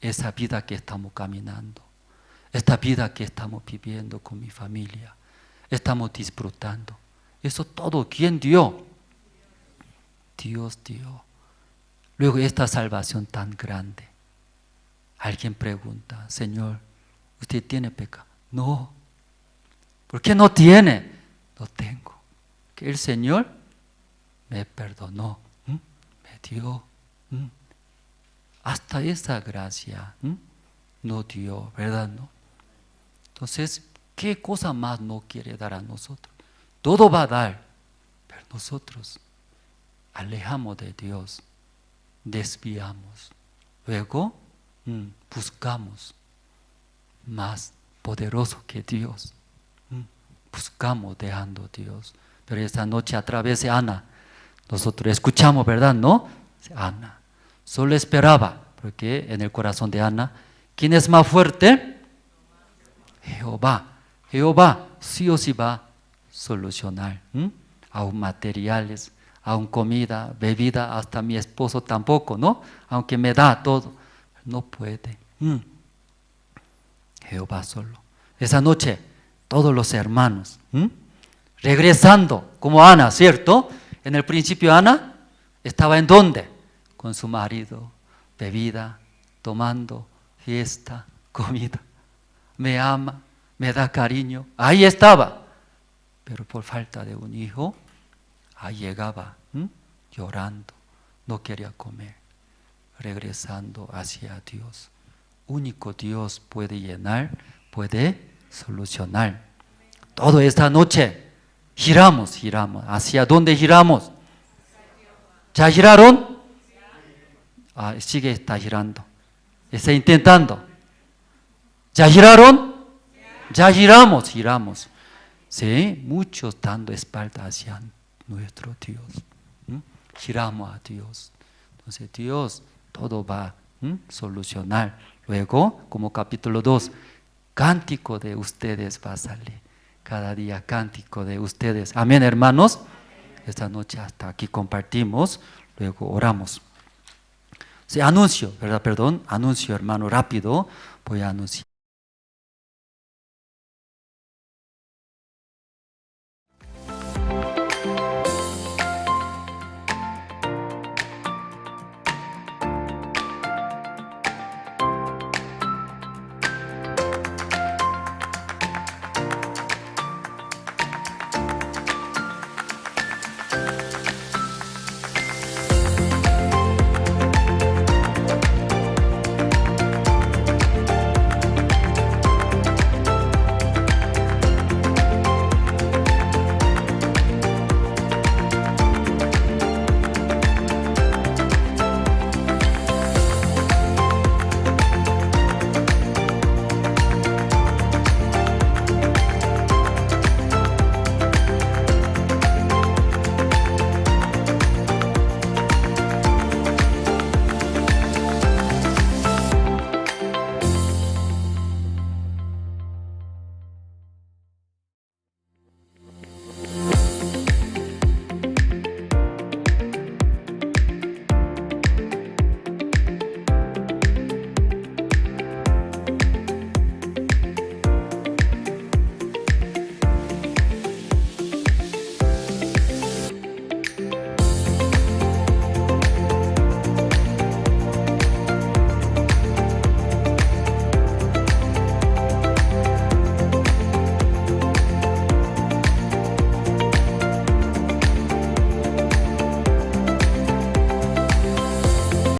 esa vida que estamos caminando, esta vida que estamos viviendo con mi familia, estamos disfrutando. Eso todo, ¿quién dio? Dios dio. Luego esta salvación tan grande. Alguien pregunta, Señor, ¿usted tiene pecado? No. ¿Por qué no tiene? No tengo. Que el Señor me perdonó, me dio. Hasta esa gracia no dio, ¿verdad? ¿No? Entonces, ¿qué cosa más no quiere dar a nosotros? Todo va a dar, pero nosotros alejamos de Dios, desviamos. Luego, buscamos más poderoso que Dios. Buscamos dejando a Dios. Pero esta noche a través de Ana, nosotros escuchamos, ¿verdad? ¿No? Ana solo esperaba, porque en el corazón de Ana, ¿quién es más fuerte? Jehová sí o sí va a solucionar. Aún materiales, aún comida, bebida, hasta mi esposo tampoco, ¿no? Aunque me da todo, no puede. Jehová solo. Esa noche, todos los hermanos, regresando, como Ana, ¿cierto? En el principio Ana estaba ¿en dónde? Con su marido, bebida, tomando, fiesta, comida. Me ama, me da cariño. Ahí estaba. Pero por falta de un hijo, ahí llegaba llorando, no quería comer, regresando hacia Dios. Único Dios puede llenar, puede solucionar. Toda esta noche giramos. ¿Hacia dónde giramos? ¿Ya giraron? Está girando. Está intentando. ¿Ya giraron? Ya giramos. Sí, muchos dando espalda hacia nuestro Dios. Giramos a Dios. Entonces Dios todo va a solucionar. Luego, como capítulo 2, cántico de ustedes va a salir. Cada día cántico de ustedes. Amén, hermanos. Esta noche hasta aquí compartimos. Luego oramos. Anuncio, ¿verdad? Anuncio, hermano, rápido. Voy a anunciar.